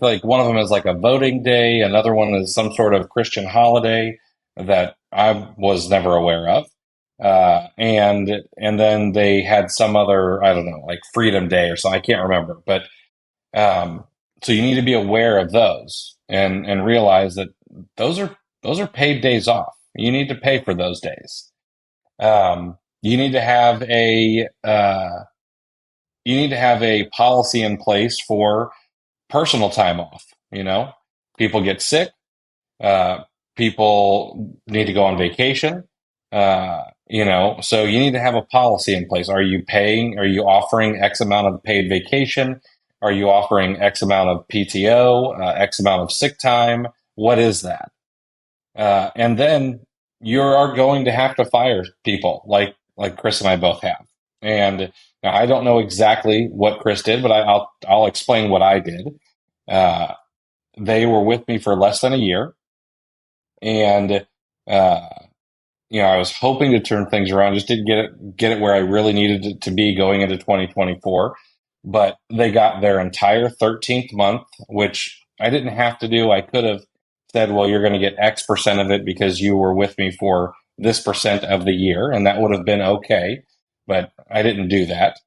A: like one of them is like a voting day. Another one is some sort of Christian holiday that I was never aware of. And then they had some other, I don't know, like Freedom Day or something. I can't remember, but um, so you need to be aware of those and realize that those are those are paid days off. You need to pay for those days. You need to have a policy in place for personal time off. People get sick. Uh, People need to go on vacation. So you need to have a policy in place. Are you offering X amount of paid vacation? Are you offering X amount of PTO, X amount of sick time? What is that? And then you are going to have to fire people like Chris and I both have. And now I don't know exactly what Chris did, but I'll explain what I did. Uh, they were with me for less than a year, and uh, I was hoping to turn things around. Just didn't get it where I really needed it to be going into 2024. But they got their entire 13th month, which I didn't have to do. I could have said, well, you're going to get X% of it because you were with me for this percent of the year, and that would have been okay. But I didn't do that.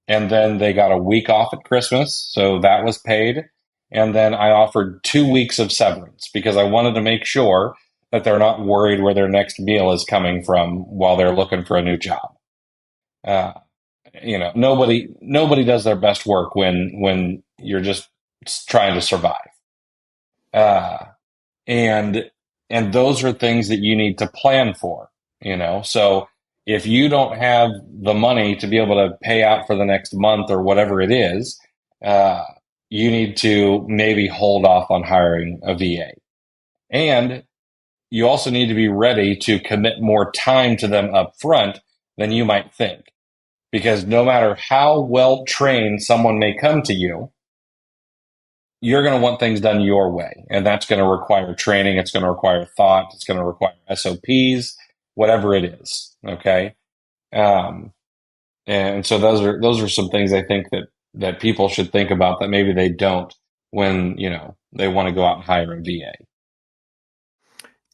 A: And then they got a week off at Christmas, so that was paid. And then I offered 2 weeks of severance because I wanted to make sure that they're not worried where their next meal is coming from while they're looking for a new job. Uh, nobody does their best work when you're just trying to survive. Uh, and and those are things that you need to plan for. So if you don't have the money to be able to pay out for the next month or whatever it is, uh, you need to maybe hold off on hiring a VA. And you also need to be ready to commit more time to them up front than you might think. Because no matter how well trained someone may come to you, you're going to want things done your way. And that's going to require training. It's going to require thought. It's going to require SOPs, whatever it is. Okay. Um, and so those are some things I think that people should think about that maybe they don't when, they want to go out and hire a VA.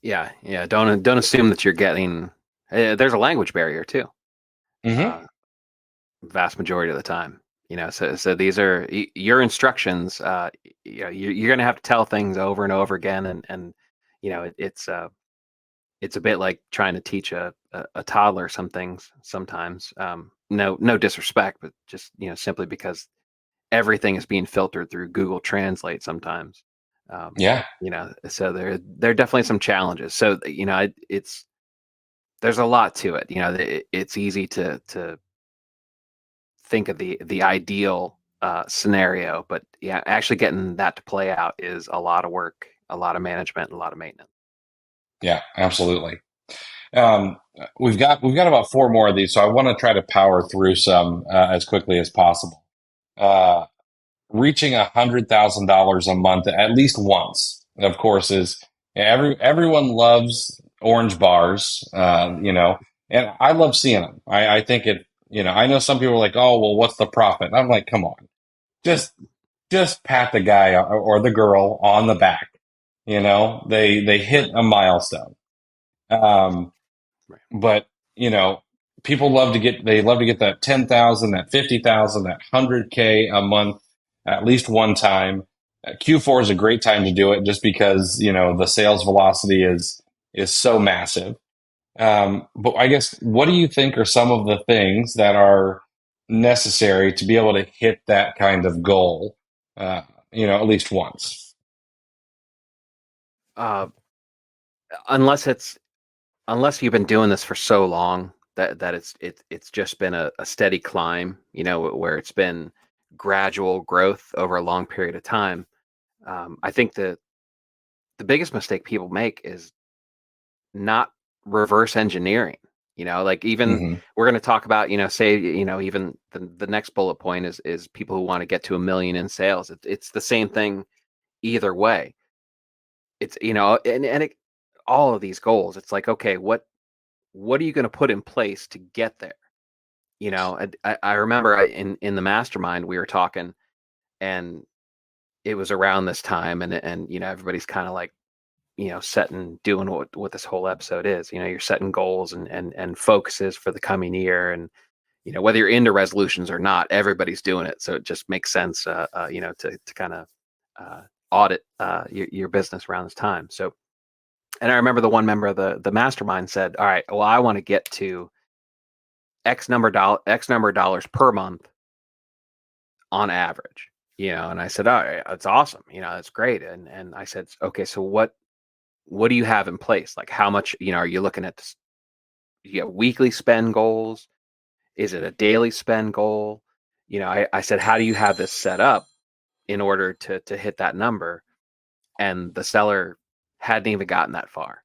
B: Yeah. Don't assume that you're getting. There's a language barrier too.
A: Mm-hmm.
B: Vast majority of the time. So these are your instructions. You're going to have to tell things over and over again, and it's a bit like trying to teach a toddler some things sometimes. No disrespect, but just simply because everything is being filtered through Google Translate sometimes.
A: Yeah.
B: So there are definitely some challenges. So it's there's a lot to it. It's easy to think of the ideal scenario, but yeah, actually getting that to play out is a lot of work, a lot of management, a lot of maintenance.
A: Yeah, absolutely. Um, we've got about four more of these, so I want to try to power through some as quickly as possible. Uh, Reaching $100,000 a month at least once, of course, is everyone loves orange bars, and I love seeing them. I think I know some people are like, oh, well, what's the profit? I'm like, come on, just just pat the guy or the girl on the back. They hit a milestone. Um,
B: Right.
A: but you know, people love to get that 10,000, that 50,000, that 100K a month at least one time. Q4 is a great time to do it just because the sales velocity is so massive. But I guess, what do you think are some of the things that are necessary to be able to hit that kind of goal? At least once.
B: Uh, unless it's unless you've been doing this for so long that it's just been a steady climb, where it's been gradual growth over a long period of time. I think the biggest mistake people make is not reverse engineering. Like even
A: Hmm.
B: we're going to talk about, say, even the next bullet point is people who want to get to 1 million in sales. It's the same thing either way. It's all of these goals. It's like, okay, what are you going to put in place to get there? I remember in the mastermind we were talking, and it was around this time, and everybody's kind of like setting, doing what this whole episode is. You're setting goals and focuses for the coming year, and whether you're into resolutions or not, everybody's doing it. So it just makes sense, to kind of audit your business around this time. So, and I remember the one member of the mastermind said, "All right, well, I want to get to X number of dollars per month on average." And I said, "All right, that's awesome. That's great." And I said, "Okay, so what do you have in place? Like, how much, are you looking at this? You get weekly spend goals? Is it a daily spend goal?" I said, "How do you have this set up in order to hit that number?" And the seller hadn't even gotten that far.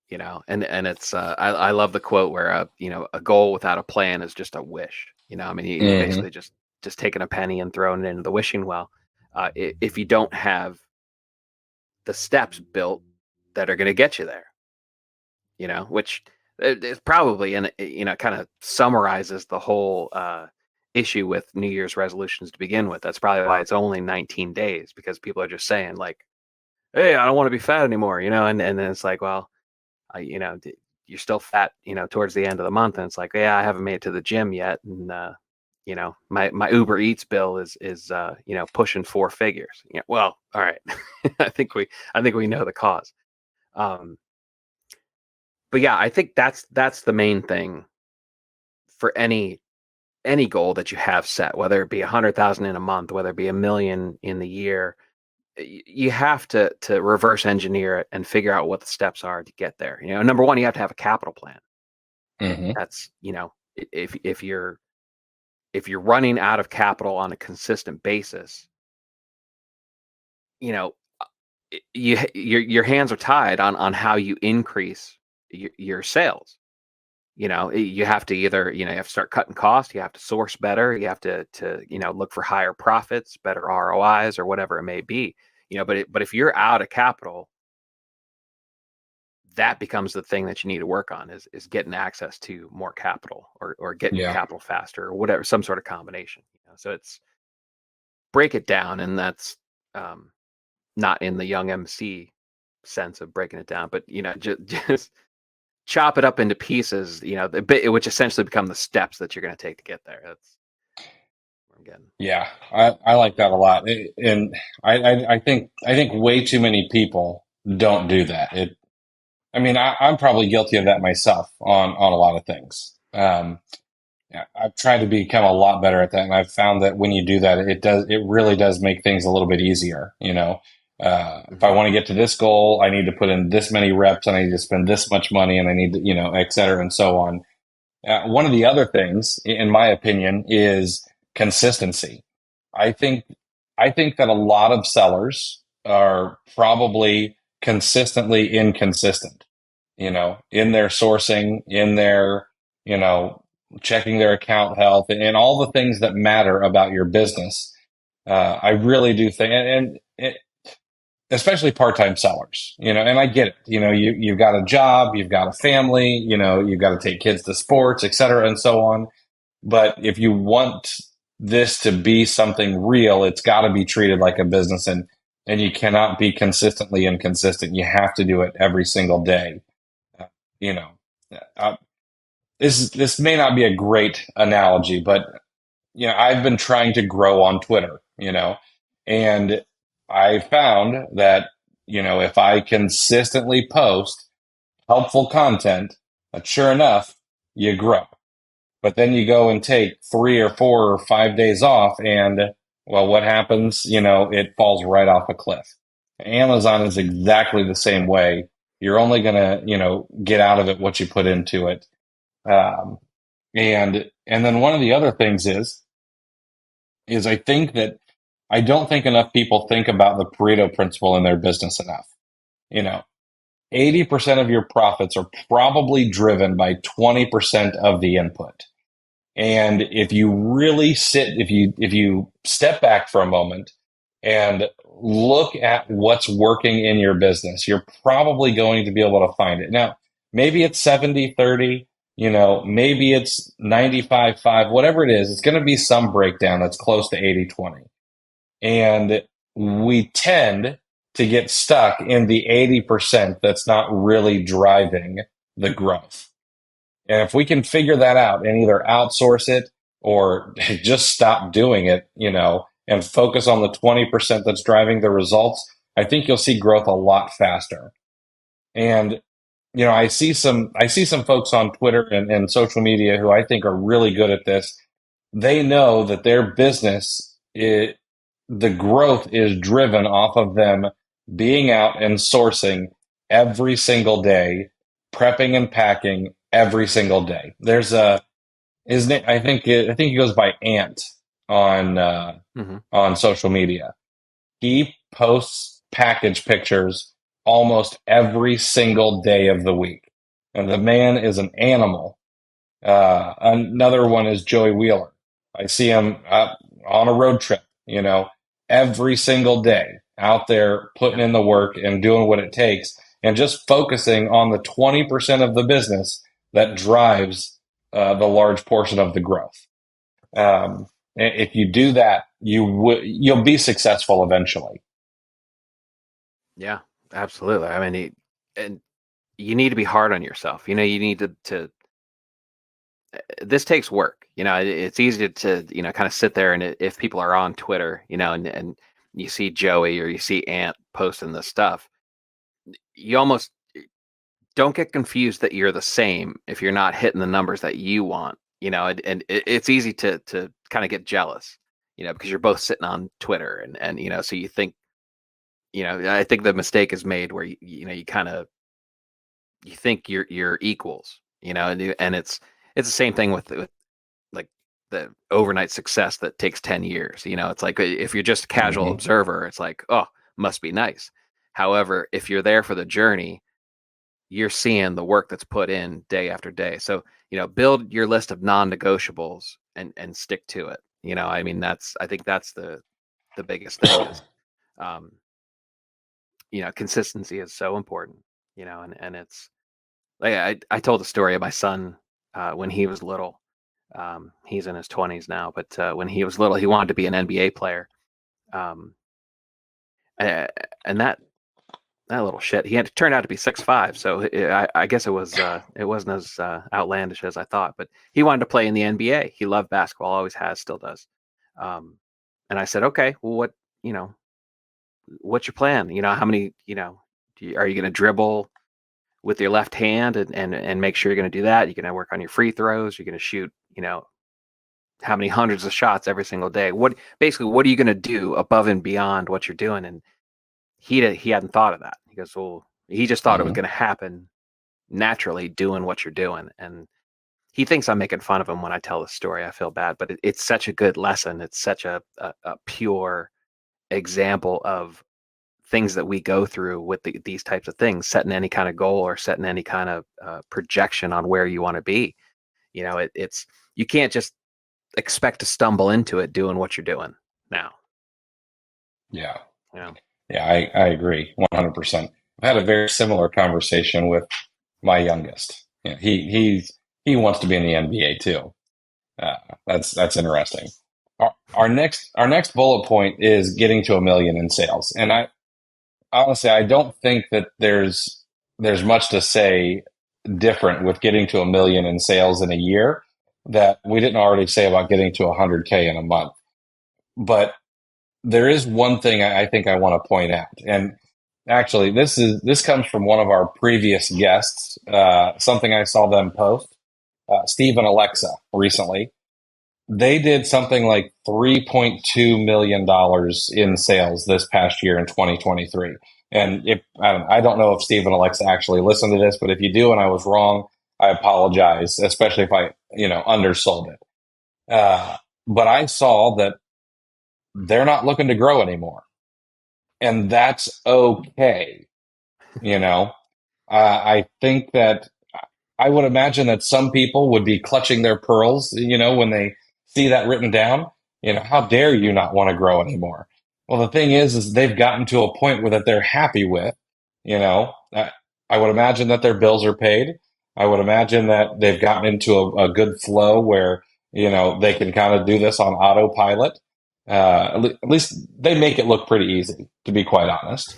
B: And it's I love the quote where a goal without a plan is just a wish. I mean, you're basically just taking a penny and throwing it into the wishing well. If you don't have the steps built that are going to get you there, which is probably kind of summarizes the whole issue with New Year's resolutions to begin with. That's probably why it's only 19 days, because people are just saying like, hey, I don't want to be fat anymore, and then it's like, well, you're still fat, towards the end of the month. And it's like, yeah, I haven't made it to the gym yet. And, my Uber Eats bill is pushing 4 figures. Well, all right. I think we know the cause. But yeah, I think that's the main thing for any goal that you have set, whether it be 100,000 in a month, whether it be 1 million in the year. You have to reverse engineer it and figure out what the steps are to get there. Number one, you have to have a capital plan. That's, if you're running out of capital on a consistent basis, your hands are tied on how you increase your sales. You have to either, you have to start cutting costs, you have to source better, you have to look for higher profits, better ROIs, or whatever it may be. But if you're out of capital, that becomes the thing that you need to work on, is getting access to more capital, or getting capital faster, or whatever, some sort of combination. So it's break it down, and that's not in the young MC sense of breaking it down, but just chop it up into pieces, which essentially become the steps that you're going to take to get there. That's what I'm getting.
C: Yeah, I like that a lot. And I think way too many people don't do that. I'm probably guilty of that myself on a lot of things. Yeah, I've tried to become a lot better at that, and I've found that when you do that, it really does make things a little bit easier. If I want to get to this goal, I need to put in this many reps, and I need to spend this much money, and I need to, et cetera, and so on. One of the other things, in my opinion, is consistency. I think that a lot of sellers are probably consistently inconsistent, in their sourcing, in their, checking their account health, and all the things that matter about your business. I really do think, especially part-time sellers, and I get it. You've got a job, you've got a family, you've got to take kids to sports, et cetera, and so on. But if you want this to be something real, it's got to be treated like a business, and you cannot be consistently inconsistent. You have to do it every single day. You know, this may not be a great analogy, but I've been trying to grow on Twitter, and I found that, if I consistently post helpful content, that sure enough, you grow. But then you go and take 3 or 4 or 5 days off, and well, what happens? It falls right off a cliff. Amazon is exactly the same way. You're only going to, get out of it what you put into it. And then one of the other things is I don't think enough people think about the Pareto principle in their business enough. 80% of your profits are probably driven by 20% of the input. And if you really if you step back for a moment and look at what's working in your business, you're probably going to be able to find it. Now, maybe it's 70-30, maybe it's 95-5, whatever it is, it's going to be some breakdown that's close to 80-20. And we tend to get stuck in the 80% that's not really driving the growth. And if we can figure that out and either outsource it or just stop doing it, and focus on the 20% that's driving the results, I think you'll see growth a lot faster. And, I see some folks on Twitter and social media who I think are really good at this. They know that their business, the growth is driven off of them being out and sourcing every single day, prepping and packing every single day. There's his name, I think he goes by Ant on social media. He posts package pictures almost every single day of the week. And the man is an animal. Another one is Joey Wheeler. I see him on a road trip, every single day out there putting in the work and doing what it takes and just focusing on the 20% of the business that drives the large portion of the growth. If you do that, you'll be successful eventually.
B: Yeah, absolutely. I mean, and you need to be hard on yourself. You need to this takes work. It's easy to kind of sit there, and if people are on Twitter, and you see Joey or you see Ant posting this stuff, you almost don't get confused that you're the same if you're not hitting the numbers that you want. And it's easy to kind of get jealous, because you're both sitting on Twitter, and so you think, I think the mistake is made where you kind of you think you're equals, and it's the same thing with like the overnight success that takes 10 years. It's like if you're just a casual observer, it's like, oh, must be nice. However, if you're there for the journey, you're seeing the work that's put in day after day. So, build your list of non-negotiables and stick to it. I mean, I think that's the biggest thing is, consistency is so important, and it's like, I told the story of my son, when he was little. He's in his 20s now, but when he was little, he wanted to be an NBA player. Um, and that little shit, he had turned out to be 6'5", so I guess it wasn't as outlandish as I thought. But he wanted to play in the NBA. He loved basketball, always has, still does. And I said, okay, well, what's your plan? How many, are you going to dribble with your left hand and make sure you're going to do that? You're going to work on your free throws. You're going to shoot, how many hundreds of shots every single day? What are you going to do above and beyond what you're doing? And he hadn't thought of that. He goes, well, he just thought it was going to happen naturally doing what you're doing. And he thinks I'm making fun of him when I tell the story. I feel bad, but it's such a good lesson. It's such a pure example of things that we go through with these types of things, setting any kind of goal or setting any kind of projection on where you want to be. It's you can't just expect to stumble into it doing what you're doing now.
C: Yeah. Yeah, I agree 100%. I've had a very similar conversation with my youngest. He wants to be in the NBA too. That's interesting. Our next bullet point is getting to 1 million in sales, and I honestly I don't think that there's much to say different with getting to 1 million in sales in a year that we didn't already say about getting to 100K in a month. But there is one thing I think I want to point out, and actually this comes from one of our previous guests, something I saw them post, Steve and Alexa recently. They did something like $3.2 million in sales this past year in 2023. And I don't know if Steve and Alexa actually listened to this, but if you do and I was wrong, I apologize, especially if I undersold it. But I saw that they're not looking to grow anymore. And that's okay. I think that I would imagine that some people would be clutching their pearls, when they see that written down. How dare you not want to grow anymore? Well, the thing is they've gotten to a point where that they're happy with, I would imagine that their bills are paid. I would imagine that they've gotten into a good flow where, they can kind of do this on autopilot. At least they make it look pretty easy, to be quite honest,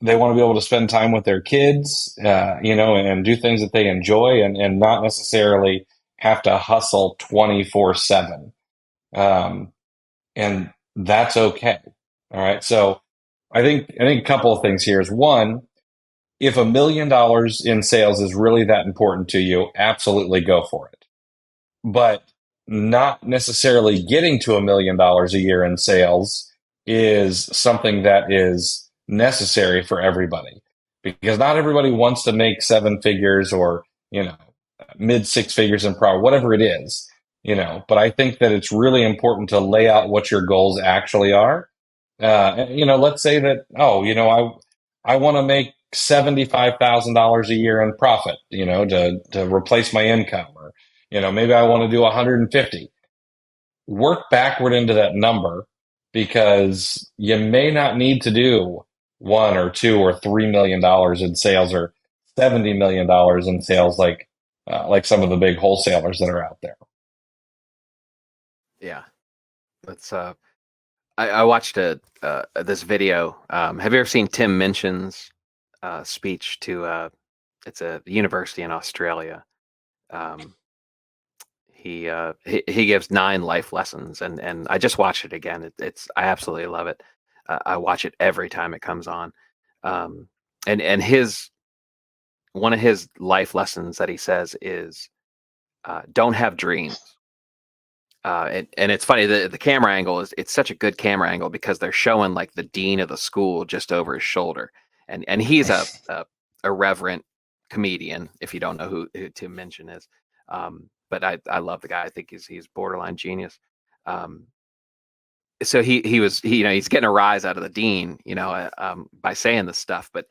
C: they want to be able to spend time with their kids, and do things that they enjoy and not necessarily have to hustle 24/7. And that's okay. All right. So I think a couple of things here is one, if $1 million in sales is really that important to you, absolutely go for it. But not necessarily getting to $1 million a year in sales is something that is necessary for everybody, because not everybody wants to make 7 figures or, mid 6 figures in profit, whatever it is, but I think that it's really important to lay out what your goals actually are Let's say that, I want to make $75,000 a year in profit, to replace my income, or, maybe I want to do 150. Work backward into that number, because you may not need to do 1 or 2 or $3 million in sales, or $70 million in sales, like some of the big wholesalers that are out there.
B: Yeah, that's I watched this video. Have you ever seen Tim Minchin's speech to it's a university in Australia? Um, he gives 9 life lessons, and I just watched it again. I absolutely love it. I watch it every time it comes on. Um, and his one of his life lessons that he says is don't have dreams. And it's funny, the camera angle it's such a good camera angle, because they're showing like the dean of the school just over his shoulder, and he's a irreverent comedian, if you don't know who Tim Minchin is. But I love the guy. I think he's borderline genius. Um, so he's getting a rise out of the dean, by saying this stuff. But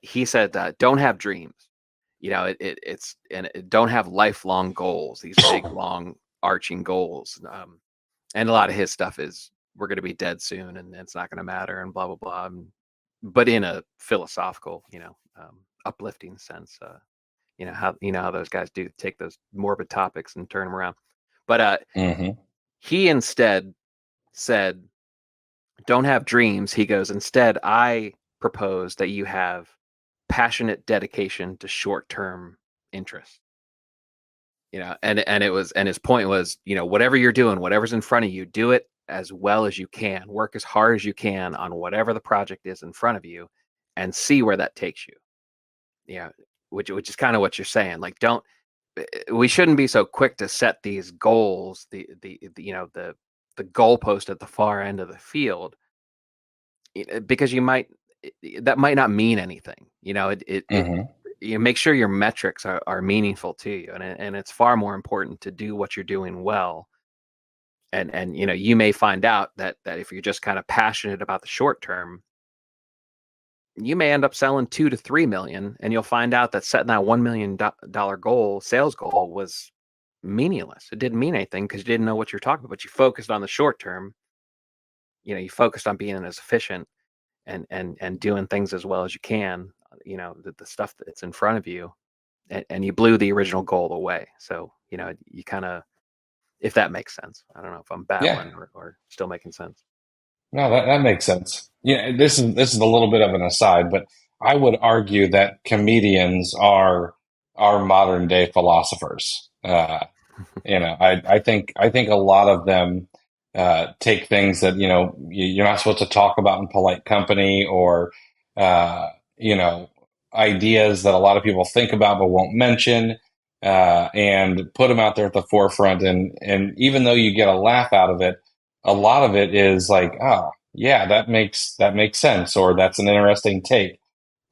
B: he said, don't have dreams. Don't have lifelong goals, these big long arching goals. And a lot of his stuff is, we're going to be dead soon and it's not going to matter and blah blah blah, but in a philosophical, uplifting sense. How those guys do take those morbid topics and turn them around. But
C: Mm-hmm.
B: he instead said, don't have dreams. He goes, instead, I propose that you have passionate dedication to short-term interest. And his point was, whatever you're doing, whatever's in front of you, do it as well as you can. Work as hard as you can on whatever the project is in front of you, and see where that takes you. Which is kind of what you're saying. Like, we shouldn't be so quick to set these goals, the goalpost at the far end of the field, because that might not mean anything.
C: Mm-hmm.
B: You make sure your metrics are meaningful to you, and it's far more important to do what you're doing well. And you may find out that if you're just kind of passionate about the short term, you may end up selling 2 to 3 million, and you'll find out that setting that $1 million sales goal was meaningless. It didn't mean anything because you didn't know what you're talking about. But you focused on the short term. You focused on being as efficient and doing things as well as you can. The stuff that's in front of you, and you blew the original goal away. So you kind of, if that makes sense. I don't know if I'm
C: Yeah.
B: babbling or still making sense.
C: No, that makes sense. Yeah, this is a little bit of an aside, but I would argue that comedians are modern day philosophers. I think a lot of them take things that you're not supposed to talk about in polite company, or uh, you know ideas that a lot of people think about but won't mention, and put them out there at the forefront. And even though you get a laugh out of it, a lot of it is like, oh yeah, that makes sense, or that's an interesting take.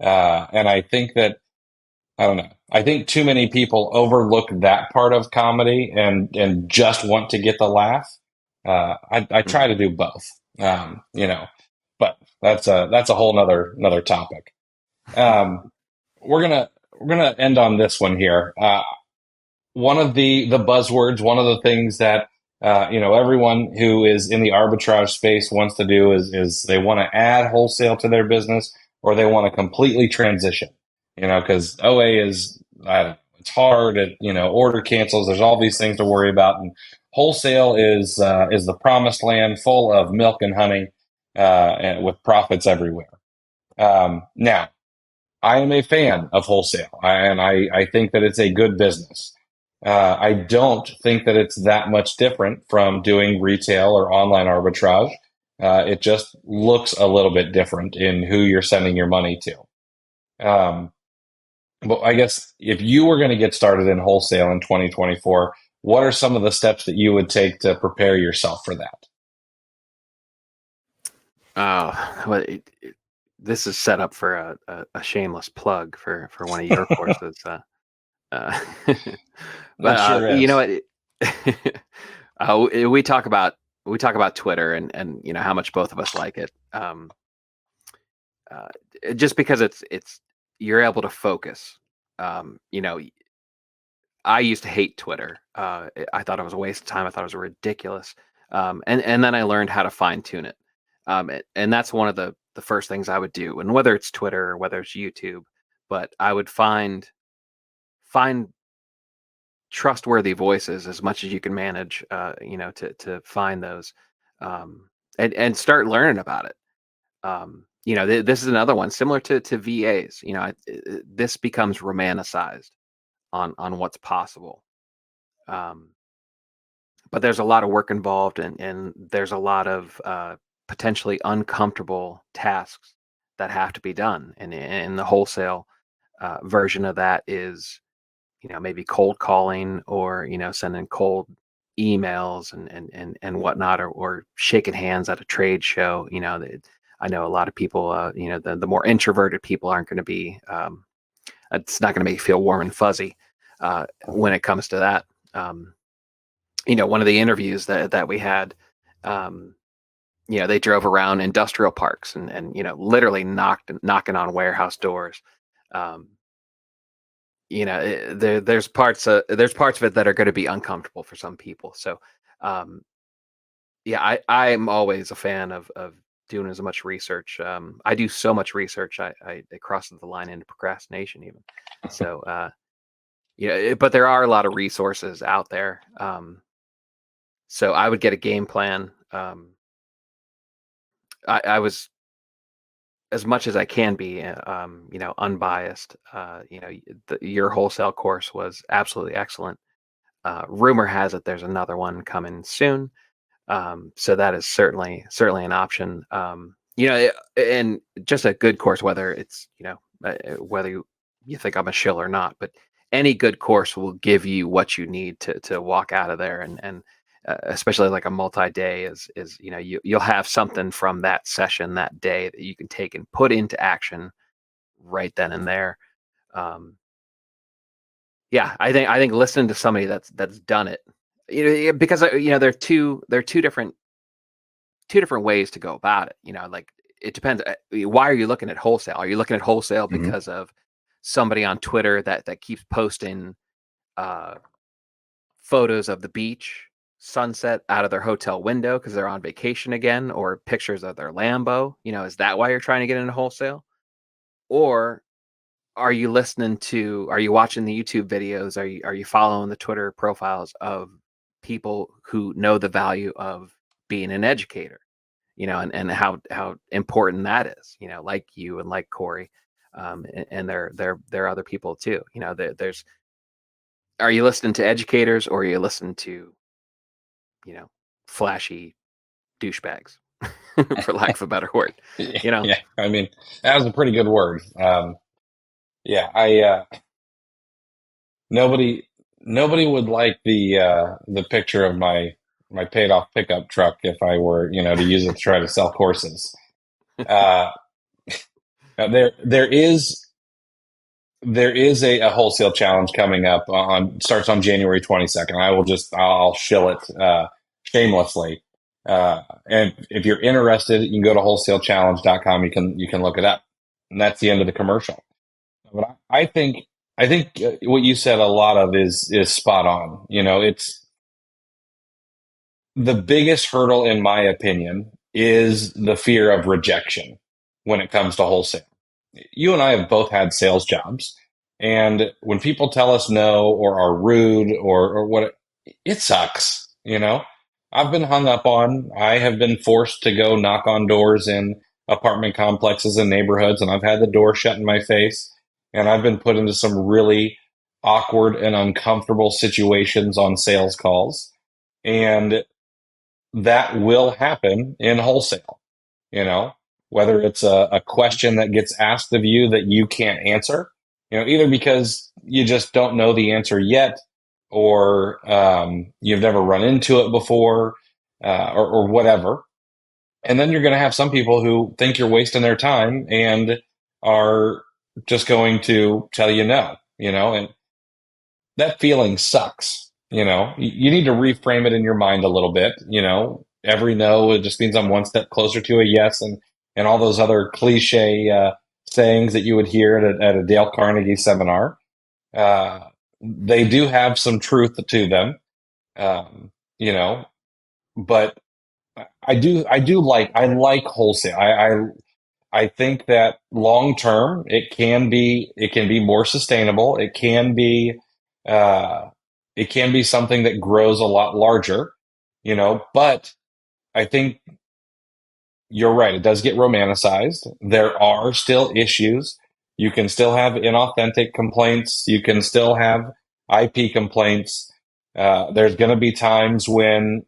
C: And I think that, I don't know. I think too many people overlook that part of comedy, and just want to get the laugh. I try
B: Mhm.
C: to do both. But that's a whole another topic. Um, we're gonna end on this one here. One of the buzzwords, one of the things that everyone who is in the arbitrage space wants to do is they want to add wholesale to their business, or they want to completely transition. Because OA is, I don't know, it's hard. Order cancels. There's all these things to worry about, and wholesale is the promised land, full of milk and honey, and with profits everywhere. Now, I am a fan of wholesale, and I think that it's a good business. I don't think that it's that much different from doing retail or online arbitrage. It just looks a little bit different in who you're sending your money to. But I guess if you were going to get started in wholesale in 2024, what are some of the steps that you would take to prepare yourself for that?
B: Oh, well, this is set up for a shameless plug for one of your courses. Uh, but
C: It sure
B: you know
C: is.
B: what? We talk about Twitter, and how much both of us like it. um, just because it's you're able to focus. You know, I used to hate Twitter. I thought it was a waste of time. I thought it was ridiculous. And then I learned how to fine tune it. And that's one of the first things I would do. And whether it's Twitter or whether it's YouTube, but I would find trustworthy voices as much as you can manage. You know, to find those, and start learning about it. You know, this is another one similar to VAs. You know, this becomes romanticized on what's possible. Um, but there's a lot of work involved, and there's a lot of potentially uncomfortable tasks that have to be done. And the wholesale version of that is, you know, maybe cold calling, or, you know, sending cold emails and whatnot, or shaking hands at a trade show. You know, I know a lot of people, you know, the more introverted people aren't going to be, it's not going to make you feel warm and fuzzy when it comes to that. You know, one of the interviews that we had, you know, they drove around industrial parks and you know, literally knocking on warehouse doors. Um, you know, there's parts of it that are going to be uncomfortable for some people. So, um, yeah, I'm always a fan of doing as much research. I do so much research, it crosses the line into procrastination even. So, yeah, but there are a lot of resources out there. So I would get a game plan. I was, as much as I can be, you know, unbiased. You know, your wholesale course was absolutely excellent. Rumor has it there's another one coming soon. So that is certainly an option. You know, and just a good course, whether it's, you know, whether you think I'm a shill or not, but any good course will give you what you need to walk out of there, and especially like a multi-day is, you know, you'll have something from that session that day that you can take and put into action right then and there. Um, yeah, I think listening to somebody that's done it, you know, because you know, there are two different ways to go about it. You know, like, it depends. Why are you looking at wholesale? Are you looking at wholesale
C: Mm-hmm.
B: because of somebody on Twitter that keeps posting uh, photos of the beach sunset out of their hotel window because they're on vacation again, or pictures of their Lambo? You know, is that why you're trying to get into wholesale? Or are you are you watching the YouTube videos? Are you following the Twitter profiles of people who know the value of being an educator? You know, and how important that is, you know, like you and like Corey, and there are other people too. You know, there's, are you listening to educators, or are you listening to, you know, flashy douchebags, for lack of a better word? You know,
C: Yeah, I mean, that was a pretty good word. Yeah, nobody would like the picture of my paid off pickup truck if I were, you know, to use it to try to sell courses. Uh, there is a wholesale challenge coming up starts on January 22nd. I'll shill it shamelessly. And if you're interested, you can go to wholesalechallenge.com. You can look it up. And that's the end of the commercial. But I think what you said a lot of is spot on. You know, it's the biggest hurdle, in my opinion, is the fear of rejection when it comes to wholesale. You and I have both had sales jobs, and when people tell us no, or are rude, or what, it sucks. You know, I've been hung up on. I have been forced to go knock on doors in apartment complexes and neighborhoods, and I've had the door shut in my face, and I've been put into some really awkward and uncomfortable situations on sales calls. And that will happen in wholesale, you know, whether it's a question that gets asked of you that you can't answer, you know, either because you just don't know the answer yet, or you've never run into it before, or whatever. And then you're going to have some people who think you're wasting their time and are just going to tell you no, you know, and that feeling sucks. You know, you need to reframe it in your mind a little bit. You know, every no, it just means I'm one step closer to a yes. And and all those other cliche sayings that you would hear at a Dale Carnegie seminar. They do have some truth to them, you know, but I like wholesale. I think that long term it can be more sustainable. Uh, it can be something that grows a lot larger, but I think you're right. It does get romanticized. There are still issues. You can still have inauthentic complaints. You can still have IP complaints. There's going to be times when,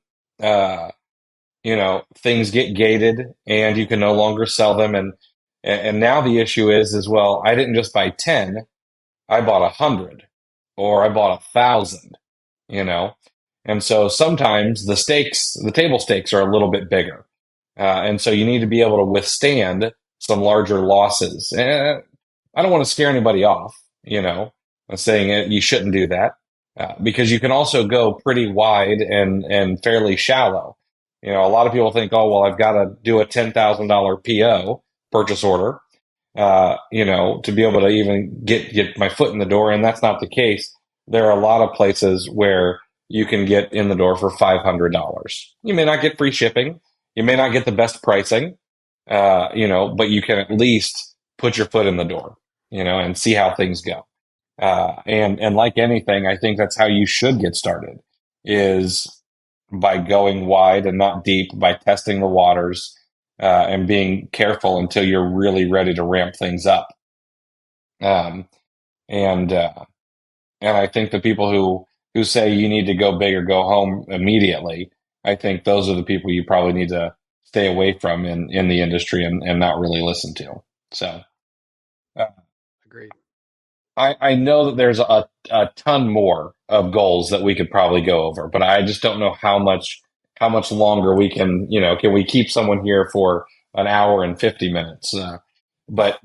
C: things get gated and you can no longer sell them. And now the issue is, well, I didn't just buy 10, I bought 100 or I bought 1,000, you know? And so sometimes the table stakes are a little bit bigger. And so you need to be able to withstand some larger losses. And I don't want to scare anybody off, I'm saying you shouldn't do that, because you can also go pretty wide and fairly shallow. A lot of people think, oh, well, I've got to do a $10,000 PO purchase order, to be able to even get my foot in the door. And that's not the case. There are a lot of places where you can get in the door for $500. You may not get free shipping. You may not get the best pricing, but you can at least put your foot in the door, and see how things go. And like anything, I think that's how you should get started, is by going wide and not deep, by testing the waters, and being careful until you're really ready to ramp things up. Um, and I think the people who say you need to go big or go home immediately, I think those are the people you probably need to stay away from in the industry and not really listen to. So,
B: Agreed.
C: I know that there's a ton more of goals that we could probably go over, but I just don't know how much longer we can, can we keep someone here for an hour and 50 minutes? But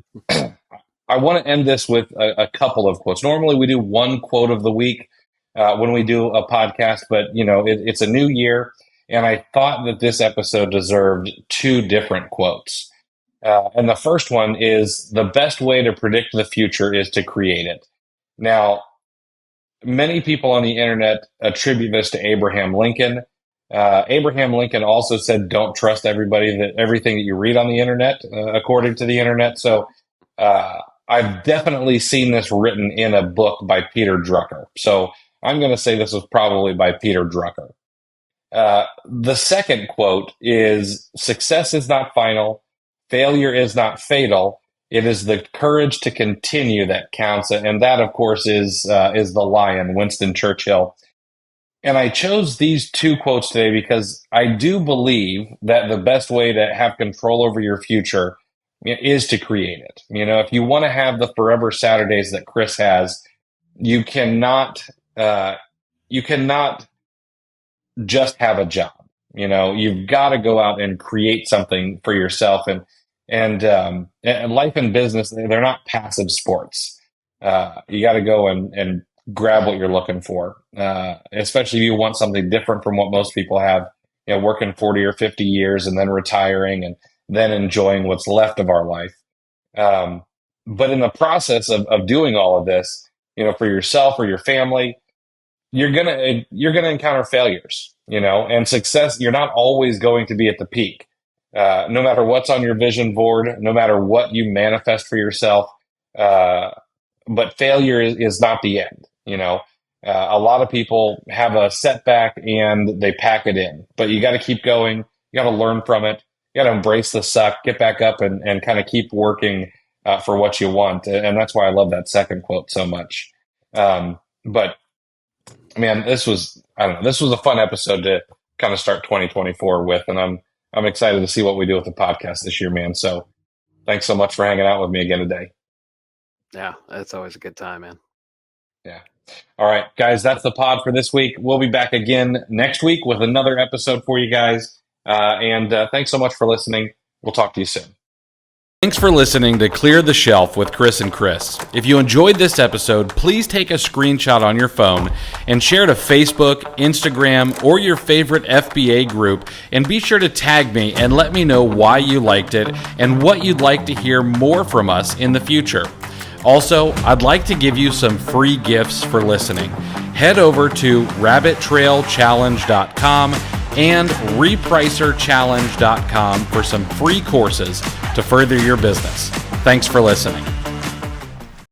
C: I want to end this with a couple of quotes. Normally we do one quote of the week when we do a podcast, but it's a new year, and I thought that this episode deserved two different quotes. And the first one is, the best way to predict the future is to create it. Now, many people on the internet attribute this to Abraham Lincoln. Abraham Lincoln also said, don't trust everything that you read on the internet, according to the internet. So I've definitely seen this written in a book by Peter Drucker. So I'm going to say this was probably by Peter Drucker. The second quote is, success is not final. Failure is not fatal. It is the courage to continue that counts. And that, of course, is the Lion, Winston Churchill. And I chose these two quotes today because I do believe that the best way to have control over your future is to create it. If you want to have the forever Saturdays that Chris has, you cannot just have a job. You've got to go out and create something for yourself. And life and business, they're not passive sports. You got to go and grab what you're looking for, especially if you want something different from what most people have, working 40 or 50 years and then retiring and then enjoying what's left of our life. But in the process of doing all of this, for yourself or your family, you're gonna encounter failures, and success. You're not always going to be at the peak, no matter what's on your vision board, no matter what you manifest for yourself. But failure is not the end. A lot of people have a setback and they pack it in, but you got to keep going. You got to learn from it. You got to embrace the suck, get back up, and kind of keep working for what you want. And that's why I love that second quote so much. But man, this was a fun episode to kind of start 2024 with, and I'm excited to see what we do with the podcast this year, man. So thanks so much for hanging out with me again today.
B: Yeah, it's always a good time, man.
C: Yeah. All right, guys, that's the pod for this week. We'll be back again next week with another episode for you guys. And thanks so much for listening. We'll talk to you soon.
A: Thanks for listening to Clear the Shelf with Chris and Chris. If you enjoyed this episode, please take a screenshot on your phone and share to Facebook, Instagram, or your favorite FBA group, and be sure to tag me and let me know why you liked it and what you'd like to hear more from us in the future. Also, I'd like to give you some free gifts for listening. Head over to rabbittrailchallenge.com and repricerchallenge.com for some free courses to further your business. Thanks for listening.